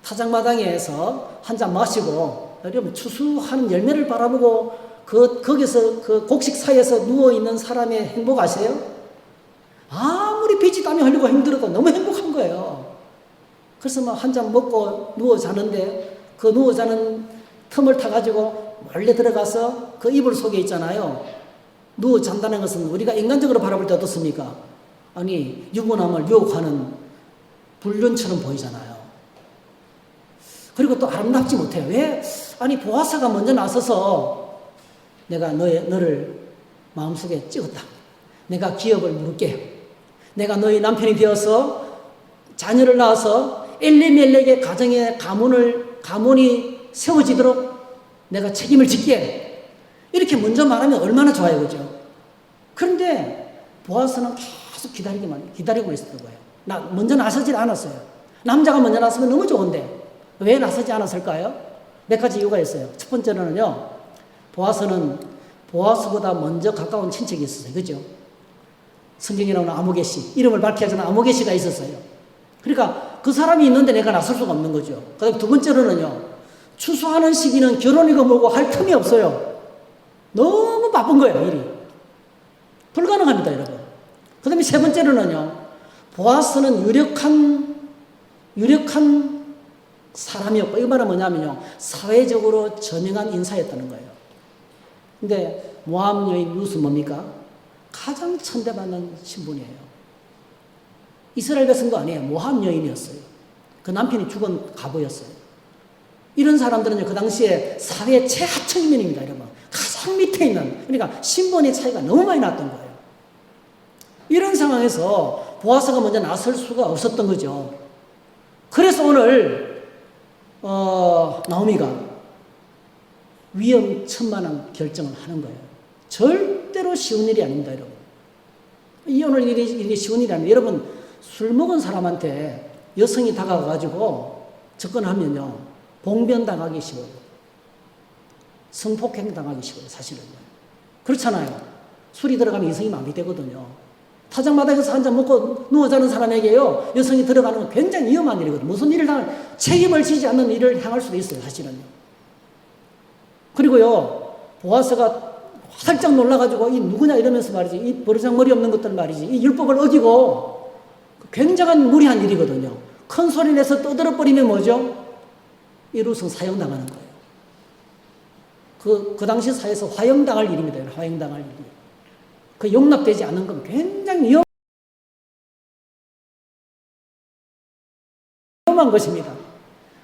타작마당에서 한 잔 마시고 여러분 추수하는 열매를 바라보고 거기서 그 곡식 사이에서 누워있는 사람의 행복 아세요? 아무리 빛이 땀이 흘리고 힘들어도 너무 행복한 거예요. 그래서 막 한 잔 먹고 누워 자는데 그 누워 자는 틈을 타가지고 몰래 들어가서 그 이불 속에 있잖아요. 누워 잔다는 것은 우리가 인간적으로 바라볼 때 어떻습니까? 아니 유부남을 유혹하는 불륜처럼 보이잖아요. 그리고 또 아름답지 못해요. 왜? 아니 보아스가 먼저 나서서 내가 너를 마음속에 찍었다. 내가 기업을 물을게. 내가 너의 남편이 되어서 자녀를 낳아서 엘리멜렉의 가정의 가문이 세워지도록 내가 책임을 질게. 이렇게 먼저 말하면 얼마나 좋아요, 그죠? 그런데 보아스는 계속 기다리고 있었던 거예요. 먼저 나서질 않았어요. 남자가 먼저 나서면 너무 좋은데 왜 나서지 않았을까요? 몇 가지 이유가 있어요. 첫 번째로는요, 보아스는 보아스보다 먼저 가까운 친척이 있었어요. 그죠? 성경에 나오는 아모개씨, 이름을 밝혀야 하는 아모개씨가 있었어요. 그러니까 그 사람이 있는데 내가 나설 수가 없는 거죠. 그다음 두 번째로는요, 추수하는 시기는 결혼이고 뭐고 할 틈이 없어요. 너무 바쁜 거예요, 일이. 불가능합니다, 여러분. 그 다음에 세 번째로는요, 보아스는 유력한 사람이었고, 이 말은 뭐냐면요, 사회적으로 저명한 인사였다는 거예요. 근데 모압 여인 룻은 뭡니까? 가장 천대받는 신분이에요. 이스라엘 백성도 아니에요. 모압 여인이었어요. 그 남편이 죽은 가부였어요. 이런 사람들은 그 당시에 사회 최하층민입니다, 여러분. 가장 밑에 있는, 그러니까 신분의 차이가 너무 많이 났던 거예요. 이런 상황에서 보아스가 먼저 나설 수가 없었던 거죠. 그래서 오늘 나오미가 위험천만한 결정을 하는 거예요. 절대로 쉬운 일이 아닙니다, 여러분. 오늘 일이 쉬운 일이 아닙니다. 여러분, 술 먹은 사람한테 여성이 다가가가지고 접근하면요, 봉변당하기 쉬워요. 성폭행 당하기 쉬워요, 사실은요. 그렇잖아요. 술이 들어가면 이성이 마비되거든요. 타작마당에서 한 잔 먹고 누워 자는 사람에게요, 여성이 들어가는 건 굉장히 위험한 일이거든요. 무슨 일을 책임을 지지 않는 일을 향할 수도 있어요, 사실은요. 그리고요, 보아스가 살짝 놀라가지고, 이 누구냐 이러면서 말이지, 이 버르장머리 없는 것들 말이지, 이 율법을 어기고 굉장한 무리한 일이거든요. 큰 소리 내서 떠들어버리면 뭐죠? 이 룻은 사형당하는 거예요. 그 당시 사회에서 화형당할 일입니다. 화형당할 일이. 그 용납되지 않는 건 굉장히 위험한 것입니다.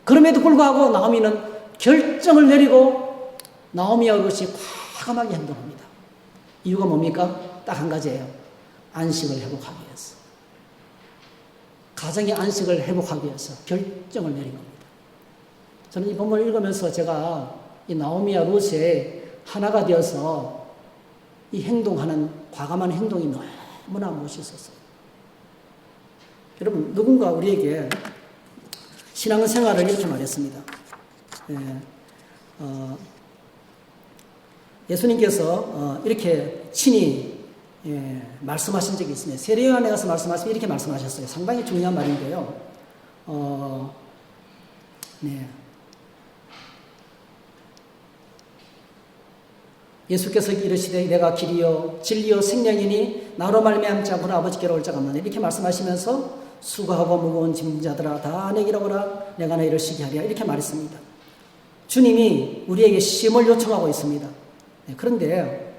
그럼에도 불구하고 나오미는 결정을 내리고 나오미와 룻이 과감하게 행동합니다. 이유가 뭡니까? 딱 한 가지예요. 안식을 회복하기 위해서. 가정의 안식을 회복하기 위해서 결정을 내린 겁니다. 저는 이 본문을 읽으면서 제가 이 나오미와 룻이 하나가 되어서 이 행동하는 과감한 행동이 너무나 멋있었어요. 여러분, 누군가 우리에게 신앙생활을 이렇게 말했습니다. 예수님께서 이렇게 친히 말씀하신 적이 있습니다. 세례요한에 가서 말씀하시면 이렇게 말씀하셨어요. 상당히 중요한 말인데요. 예수께서 이르시되 내가 길이요 진리요 생명이니 나로 말미암지 않고는 아버지께로 올 자가 없느니라 이렇게 말씀하시면서 수고하고 무거운 짐자들아 다 내게로 오라 내가 너희를 쉬게 하리라 이렇게 말했습니다. 주님이 우리에게 쉼을 요청하고 있습니다. 네, 그런데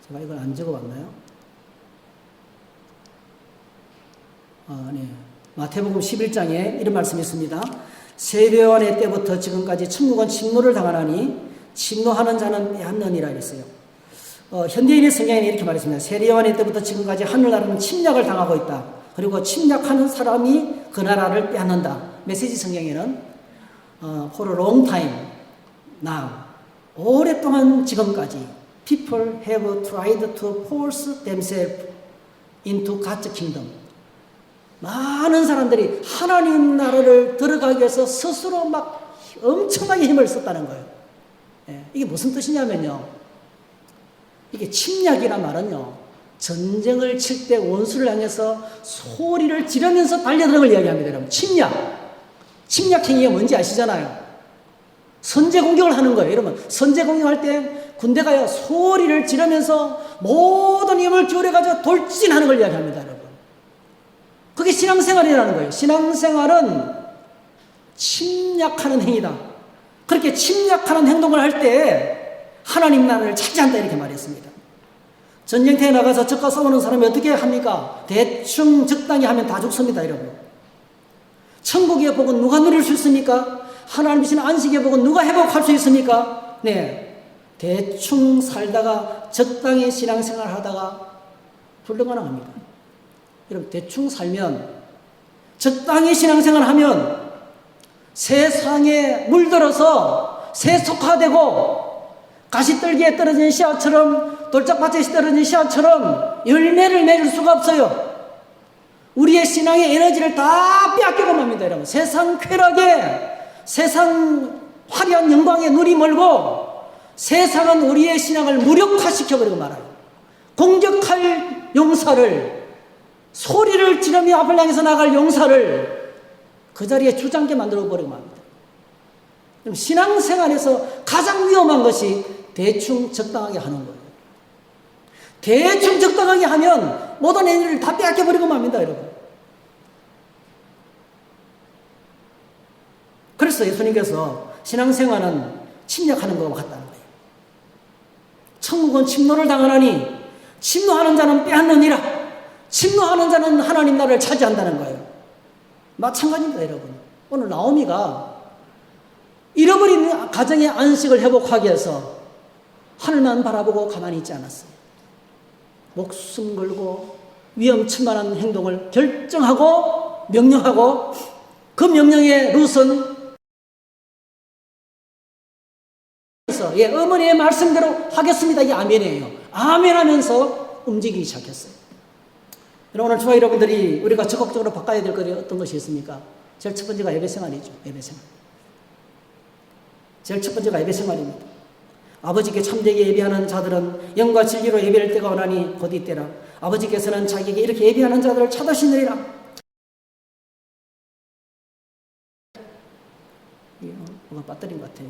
제가 이걸 안 적어봤나요? 네. 마태복음 11장에 이런 말씀이 있습니다. 세례요한의 때부터 지금까지 천국은 침노를 당하나니 침노하는 자는 빼앗느니라 이랬어요. 현대인의 성경에는 이렇게 말했습니다. 세례요한의 때부터 지금까지 하늘나라는 침략을 당하고 있다. 그리고 침략하는 사람이 그 나라를 빼앗는다. 메시지 성경에는 for a long time now 오랫동안 지금까지 people have tried to force themselves into God's kingdom. 많은 사람들이 하나님 나라를 들어가기 위해서 스스로 막 엄청나게 힘을 썼다는 거예요. 이게 무슨 뜻이냐면요. 이게 침략이란 말은요. 전쟁을 칠 때 원수를 향해서 소리를 지르면서 달려드는 걸 이야기합니다. 여러분. 침략 행위가 뭔지 아시잖아요. 선제 공격을 하는 거예요. 여러분. 선제 공격할 때 군대가 소리를 지르면서 모든 힘을 기울여가지고 돌진하는 걸 이야기합니다. 여러분. 그게 신앙생활이라는 거예요. 신앙생활은 침략하는 행위다. 그렇게 침략하는 행동을 할 때 하나님 나라를 차지한다 이렇게 말했습니다. 전쟁터에 나가서 적과 싸우는 사람이 어떻게 합니까? 대충 적당히 하면 다 죽습니다, 여러분. 천국의 복은 누가 누릴 수 있습니까? 하나님 주신 안식의 복은 누가 회복할 수 있습니까? 네, 대충 살다가 적당히 신앙생활 하다가 불가능합니다. 여러분, 대충 살면, 적당히 신앙생활 하면 세상에 물들어서 세속화되고 가시떨기에 떨어진 씨앗처럼 돌짝밭에 떨어진 씨앗처럼 열매를 맺을 수가 없어요. 우리의 신앙의 에너지를 다 빼앗기고 맙니다, 여러분. 세상 쾌락에, 세상 화려한 영광에 눈이 멀고 세상은 우리의 신앙을 무력화시켜버리고 말아요. 공격할 용사를, 소리를 지르며 앞을 향해서 나갈 용사를 그 자리에 주장게 만들어버리고 맙니다. 신앙생활에서 가장 위험한 것이 대충 적당하게 하는 거예요. 대충 적당하게 하면 모든 에너지를 다 빼앗겨버리고 맙니다, 여러분. 그래서 예수님께서 신앙생활은 침략하는 것과 같다는 거예요. 천국은 침노를 당하나니 침노하는 자는 빼앗느니라. 침노하는 자는 하나님 나라를 차지한다는 거예요. 마찬가지입니다, 여러분. 오늘 나오미가 잃어버린 가정의 안식을 회복하기 위해서 하늘만 바라보고 가만히 있지 않았어요. 목숨 걸고 위험천만한 행동을 결정하고 명령하고 그 명령의 룻은 어머니의 말씀대로 하겠습니다. 이게 아멘이에요. 아멘 하면서 움직이기 시작했어요. 오늘 저와 여러분들이 우리가 적극적으로 바꿔야 될 것이 어떤 것이 있습니까? 제일 첫 번째가 예배생활이죠. 예배생활. 제일 첫 번째가 예배생활입니다. 아버지께 참되게 예배하는 자들은 영과 진리로 예배할 때가 오나니 곧 이때라. 아버지께서는 자기에게 이렇게 예배하는 자들을 찾으시느니라. 뭐가 빠뜨린 것 같아요.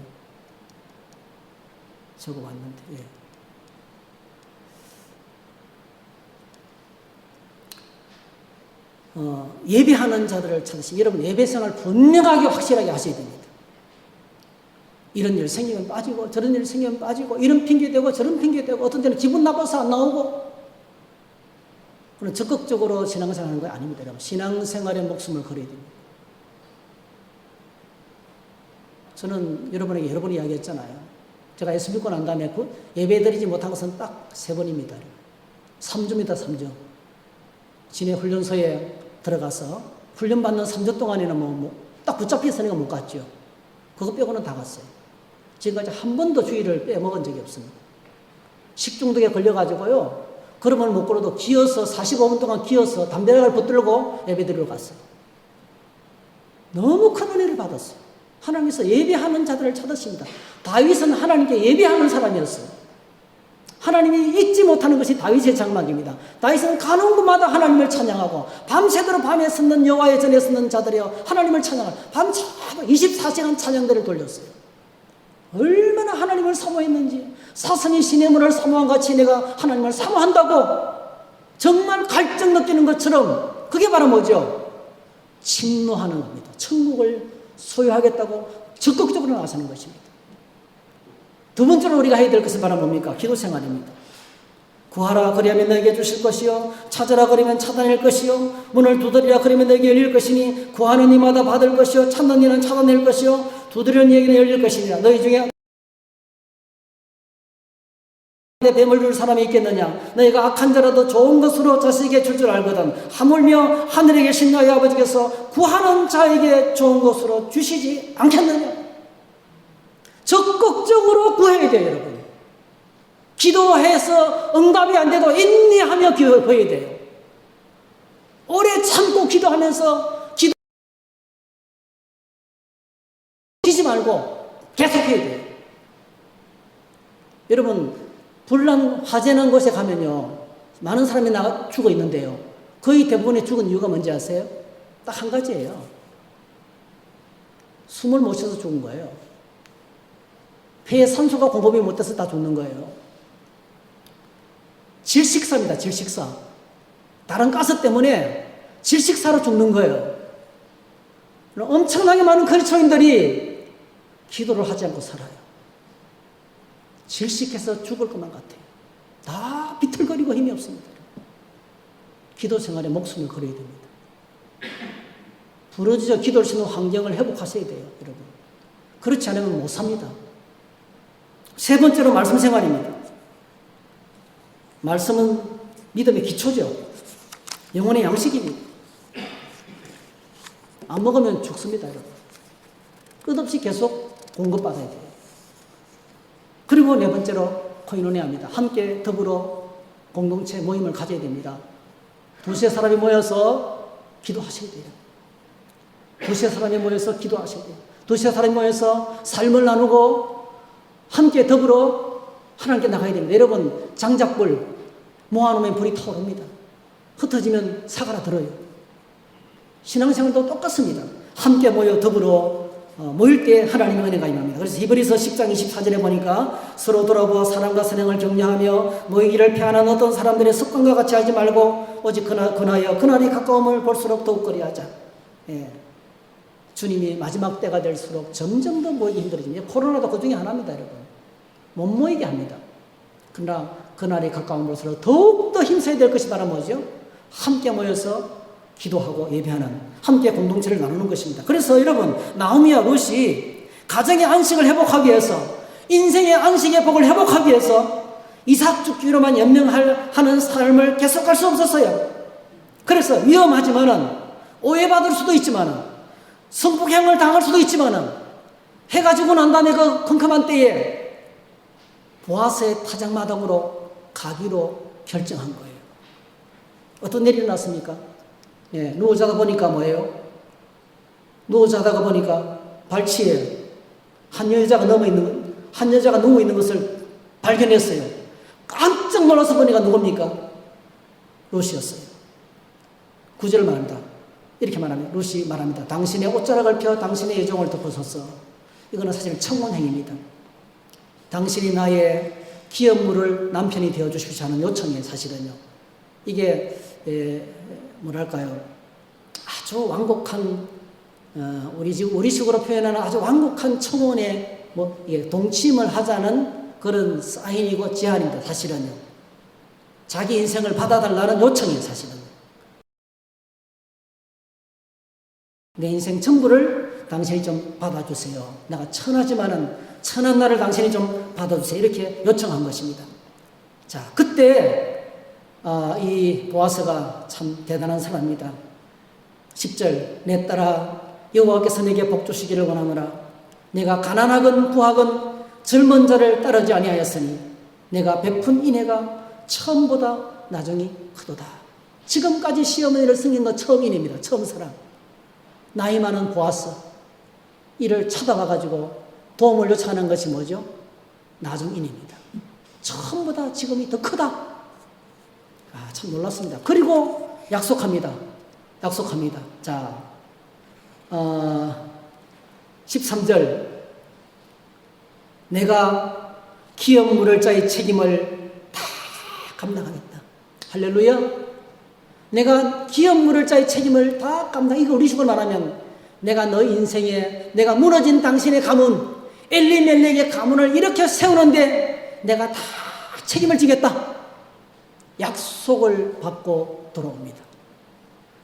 저거 왔는데. 예배하는 자들을 찾으시. 여러분 예배생활 분명하게 확실하게 하셔야 됩니다. 이런 일 생기면 빠지고 저런 일 생기면 빠지고 이런 핑계대고 저런 핑계대고 어떤 때는 기분 나빠서 안 나오고 그런 적극적으로 신앙생활하는 거 아닙니다. 여러분. 신앙생활의 목숨을 걸어야 됩니다. 저는 여러분에게 여러 번 이야기했잖아요. 제가 예수 믿고 난 다음에 그 예배드리지 못한 것은 딱 3번입니다. 3주입니다. 3주. 진해 훈련소에 들어가서 훈련받는 3주 동안에는 딱 붙잡혀서 내가 못 갔죠. 그거 빼고는 다 갔어요. 지금까지 한 번도 주일을 빼먹은 적이 없습니다. 식중독에 걸려가지고요. 걸음을 못 걸어도 기어서 45분 동안 기어서 담배를 붙들고 예배드리러 갔어요. 너무 큰 은혜를 받았어요. 하나님께서 예배하는 자들을 찾으십니다. 다윗은 하나님께 예배하는 사람이었어요. 하나님이 잊지 못하는 것이 다윗의 장막입니다. 다윗은 가는 곳마다 하나님을 찬양하고 밤새도록 밤에 섰는 여호와의 전에 섰는 자들이여 하나님을 찬양하고 밤새도록 24시간 찬양대를 돌렸어요. 얼마나 하나님을 사모했는지 사슴이 시냇물을 사모한 같이 내가 하나님을 사모한다고 정말 갈증 느끼는 것처럼 그게 바로 뭐죠? 침노하는 겁니다. 천국을 소유하겠다고 적극적으로 나서는 것입니다. 두 번째로 우리가 해야 될 것은 바로 뭡니까? 기도 생활입니다. 구하라 그리하면 너에게 주실 것이요 찾으라 그러면 찾아낼 것이요 문을 두드리라 그러면 너에게 열릴 것이니 구하는 이마다 받을 것이요 찾는 이는 찾아낼 것이요 두드리는 이에게는 열릴 것이니라. 너희 중에 내 뱀을 줄 사람이 있겠느냐? 너희가 악한 자라도 좋은 것으로 자식에게 줄 줄 알거든. 하물며 하늘에 계신 너희 아버지께서 구하는 자에게 좋은 것으로 주시지 않겠느냐? 적극적으로 구해야 돼요, 여러분. 기도해서 응답이 안 돼도 인내하며 기도해야 돼요. 오래 참고 기도하면서 기도하지 말고 계속해야 돼요. 여러분, 불난 화재난 곳에 가면요, 많은 사람이 죽어 있는데요, 거의 대부분의 죽은 이유가 뭔지 아세요? 딱 한 가지예요. 숨을 못 쉬어서 죽은 거예요. 폐에 산소가 공급이 못 돼서 다 죽는 거예요. 질식사입니다. 질식사. 다른 가스 때문에 질식사로 죽는 거예요. 엄청나게 많은 그리스도인들이 기도를 하지 않고 살아요. 질식해서 죽을 것만 같아요. 다 비틀거리고 힘이 없습니다. 기도 생활에 목숨을 걸어야 됩니다. 부러지죠. 기도할 수 있는 환경을 회복하셔야 돼요, 여러분. 그렇지 않으면 못 삽니다. 세 번째로 말씀 생활입니다. 말씀은 믿음의 기초죠. 영혼의 양식입니다. 안 먹으면 죽습니다, 여러분. 끝없이 계속 공급받아야 돼요. 그리고 네 번째로 코이노니아입니다. 함께 더불어 공동체 모임을 가져야 됩니다. 두세 사람이 모여서 기도하셔야 돼요. 두세 사람이 모여서 기도하셔야 돼요. 두세 사람이 모여서 삶을 나누고 함께 더불어 하나님께 나가야 됩니다. 여러분, 장작불 모아놓으면 불이 타오릅니다. 흩어지면 사가라들어요. 신앙생활도 똑같습니다. 함께 모여 더불어 모일 때 하나님의 은혜가 임합니다. 그래서 히브리서 10장 24절에 보니까 서로 돌아보아 사랑과 선행을 격려하며 모이기를 피하는 어떤 사람들의 습관과 같이 하지 말고 오직 그나여 그날이 가까움을 볼수록 더욱 그리하자. 예. 주님이 마지막 때가 될수록 점점 더 모이기 힘들어집니다. 코로나도 그 중에 하나입니다, 여러분. 못 모이게 합니다. 그러나 그날이 가까운 볼수록 더욱더 힘써야 될 것이 바로 뭐죠? 함께 모여서 기도하고 예배하는, 함께 공동체를 나누는 것입니다. 그래서 여러분, 나오미와 룻이 가정의 안식을 회복하기 위해서, 인생의 안식의 복을 회복하기 위해서 이삭 죽기로만 연명하는 삶을 계속할 수 없었어요. 그래서 위험하지만은, 오해받을 수도 있지만은, 성폭행을 당할 수도 있지만은, 해가 지고 난 다음에 그 컴컴한 때에 보아스의 타작마당으로 가기로 결정한 거예요. 어떤 일이 일어났습니까? 예, 누워 자다 보니까 뭐예요? 누워 자다가 보니까 발치에 한 여자가 누워 있는 것을 발견했어요. 깜짝 놀라서 보니까 누굽니까? 룻이었어요. 9절을 말합니다. 이렇게 말합니다. 룻이 말합니다. 당신의 옷자락을 펴 당신의 여종을 덮어섰어. 이거는 사실 청혼행위입니다. 당신이 나의 기업물을 남편이 되어주십시오 하는 요청이에요, 사실은요. 이게 뭐랄까요, 아주 완곡한, 우리식으로 표현하는 아주 완곡한 청혼에 동침을 하자는 그런 사인이고 제안입니다, 사실은요. 자기 인생을 받아달라는 요청이에요, 사실은. 내 인생 전부를 당신이 좀 받아주세요. 내가 천하지만은 천한 나를 당신이 좀 받아주세요. 이렇게 요청한 것입니다. 자, 그때 이 보아스가 참 대단한 사람입니다. 10절, 내 딸아 여호와께서 내게 복 주시기를 원하노라. 내가 가난하건 부하건 젊은 자를 따르지 아니하였으니 내가 베푼 인애가 처음보다 나중이 크도다. 지금까지 시어머니를 섬긴 거 처음인입니다. 처음 사람. 나이 많은 보아스, 이를 찾아가가지고 도움을 요청하는 것이 뭐죠? 나중인입니다. 처음보다 지금이 더 크다. 참 놀랐습니다. 그리고 약속합니다. 자, 13절. 내가 기업 물을 자의 책임을 다 감당하겠다. 할렐루야. 내가 기업 물을 자의 책임을 다 이거 우리 식으로 말하면 내가 너 인생에 내가 무너진 당신의 가문 엘리멜렉의 가문을 이렇게 세우는데 내가 다 책임을 지겠다. 약속을 받고 돌아옵니다.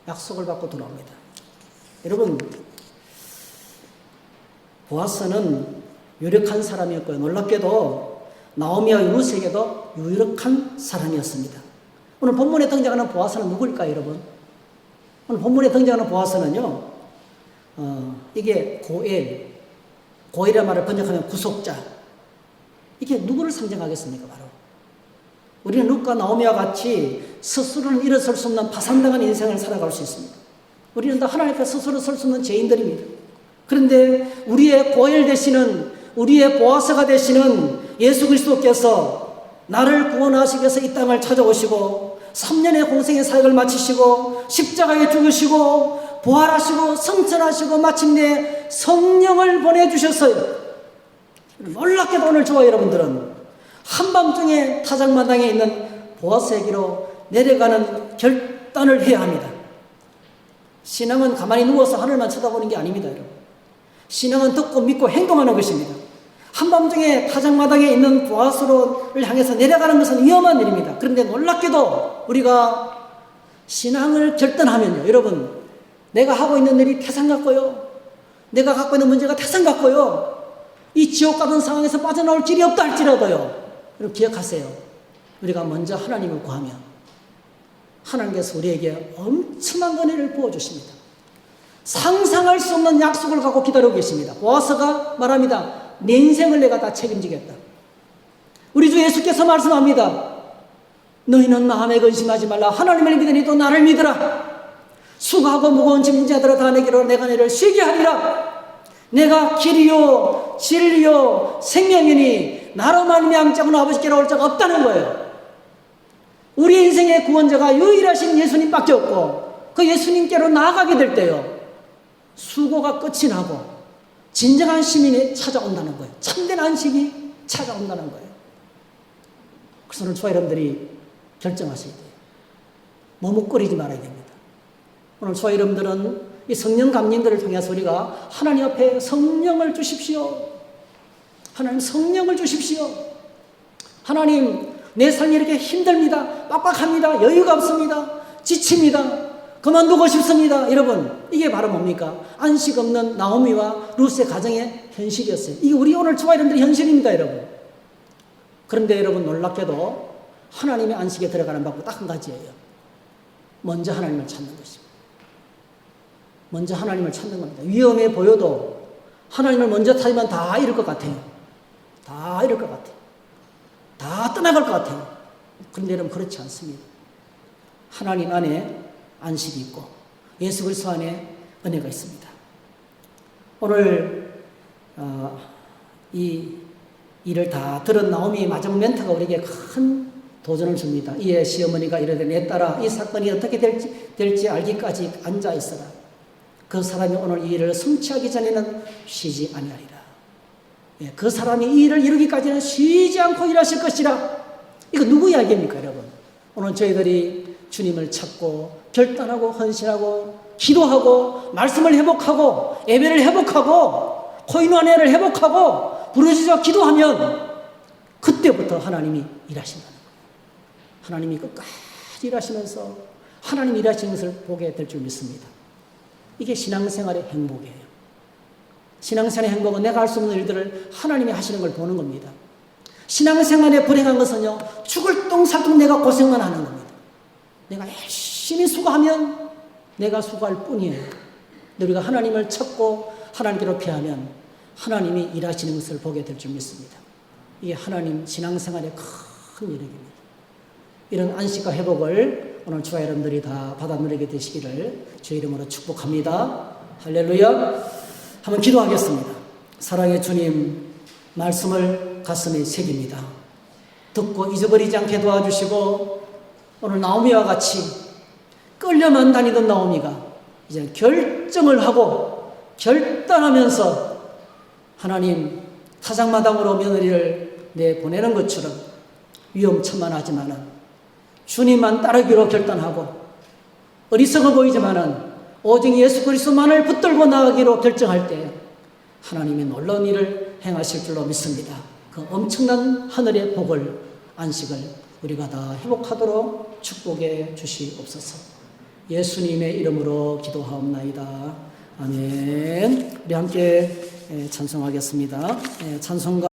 약속을 받고 돌아옵니다. 여러분, 보아스는 유력한 사람이었고요. 놀랍게도 나오미와 룻에게도 유력한 사람이었습니다. 오늘 본문에 등장하는 보아스는 누구일까요, 여러분? 오늘 본문에 등장하는 보아스는요, 이게 고엘이라는 말을 번역하면 구속자. 이게 누구를 상징하겠습니까? 바로 우리는 룻과 나오미와 같이 스스로는 일어설 수 없는 파산당한 인생을 살아갈 수 있습니다. 우리는 다 하나님 앞에 스스로 설 수 없는 죄인들입니다. 그런데 우리의 고엘 되시는, 우리의 보아스가 되시는 예수 그리스도께서 나를 구원하시기 위해서 이 땅을 찾아오시고 3년의 공생의 사역을 마치시고 십자가에 죽으시고 부활하시고 성천하시고 마침내 성령을 보내주셨어요. 놀랍게도 오늘 저와 여러분들은 한밤중에 타작마당에 있는 보아스에게로 내려가는 결단을 해야 합니다. 신앙은 가만히 누워서 하늘만 쳐다보는 게 아닙니다, 여러분. 신앙은 듣고 믿고 행동하는 것입니다. 한밤중에 타작마당에 있는 보아스를 향해서 내려가는 것은 위험한 일입니다. 그런데 놀랍게도 우리가 신앙을 결단하면요, 여러분, 내가 하고 있는 일이 태산 같고요, 내가 갖고 있는 문제가 태산 같고요, 이 지옥 같은 상황에서 빠져나올 길이 없다 할지라도요, 여러분 기억하세요. 우리가 먼저 하나님을 구하면 하나님께서 우리에게 엄청난 은혜를 부어주십니다. 상상할 수 없는 약속을 갖고 기다리고 계십니다. 보아스가 말합니다. 내 인생을 내가 다 책임지겠다. 우리 주 예수께서 말씀합니다. 너희는 마음에 근심하지 말라. 하나님을 믿으니 또 나를 믿으라. 수고하고 무거운 짐진 자들아 다 내게로 내가 너를 쉬게 하리라. 내가 길이요 진리요 생명이니 나로 말미암지 않고는 아버지께로 올 자가 없다는 거예요. 우리 인생의 구원자가 유일하신 예수님밖에 없고 그 예수님께로 나아가게 될 때요, 수고가 끝이 나고 진정한 시민이 찾아온다는 거예요. 참된 안식이 찾아온다는 거예요. 그래서 오늘 저와 여러분들이 결정하셔야 돼요. 머뭇거리지 말아야 됩니다. 오늘 저와 여러분들은 이 성령 감림들을 통해서 우리가 하나님 앞에 성령을 주십시오. 하나님 성령을 주십시오. 하나님 내 삶이 이렇게 힘듭니다. 빡빡합니다. 여유가 없습니다. 지칩니다. 그만두고 싶습니다. 여러분, 이게 바로 뭡니까? 안식 없는 나오미와 룻의 가정의 현실이었어요. 이게 우리 오늘 저와 여러분들의 현실입니다, 여러분. 그런데 여러분 놀랍게도 하나님의 안식에 들어가는 방법 딱 한 가지예요. 먼저 하나님을 찾는 것입니다. 먼저 하나님을 찾는 겁니다. 위험해 보여도 하나님을 먼저 찾으면 다 잃을 것 같아요. 다 잃을 것 같아요. 다 떠나갈 것 같아요. 그런데 여러분 그렇지 않습니다. 하나님 안에 안식이 있고 예수 그리스도 안에 은혜가 있습니다. 오늘 이 일을 다 들은 나오미의 마지막 멘트가 우리에게 큰 도전을 줍니다. 이에 시어머니가 이르되 내 딸아 이 사건이 어떻게 될지 알기까지 앉아 있어라. 그 사람이 오늘 이 일을 성취하기 전에는 쉬지 아니하리라. 예, 그 사람이 이 일을 이루기까지는 쉬지 않고 일하실 것이라. 이거 누구 이야기입니까, 여러분? 오늘 저희들이 주님을 찾고 결단하고 헌신하고 기도하고 말씀을 회복하고 예배를 회복하고 코인원회를 회복하고 부르짖어 기도하면 그때부터 하나님이 일하신다는 거예요. 하나님이 끝까지 일하시면서 하나님 일하시는 것을 보게 될 줄 믿습니다. 이게 신앙생활의 행복이에요. 신앙생활의 행복은 내가 할 수 없는 일들을 하나님이 하시는 걸 보는 겁니다. 신앙생활에 불행한 것은요, 죽을 똥살똥 내가 고생만 하는 겁니다. 내가 열심히 수고하면 내가 수고할 뿐이에요. 우리가 하나님을 찾고 하나님께로 피하면 하나님이 일하시는 것을 보게 될 줄 믿습니다. 이게 하나님 신앙생활의 큰 이력입니다. 이런 안식과 회복을 오늘 저와 여러분들이 다 받아 누리게 되시기를 주의 이름으로 축복합니다. 할렐루야. 한번 기도하겠습니다. 사랑의 주님, 말씀을 가슴에 새깁니다. 듣고 잊어버리지 않게 도와주시고 오늘 나오미와 같이 끌려만 다니던 나오미가 이제 결정을 하고 결단하면서 하나님 타작마당으로 며느리를 내보내는 것처럼 위험천만하지만은 주님만 따르기로 결단하고 어리석어 보이지만은 오직 예수 그리스도만을 붙들고 나가기로 결정할 때 하나님의 놀라운 일을 행하실 줄로 믿습니다. 그 엄청난 하늘의 복을, 안식을 우리가 다 회복하도록 축복해 주시옵소서. 예수님의 이름으로 기도하옵나이다. 아멘. 우리 함께 찬송하겠습니다. 찬송가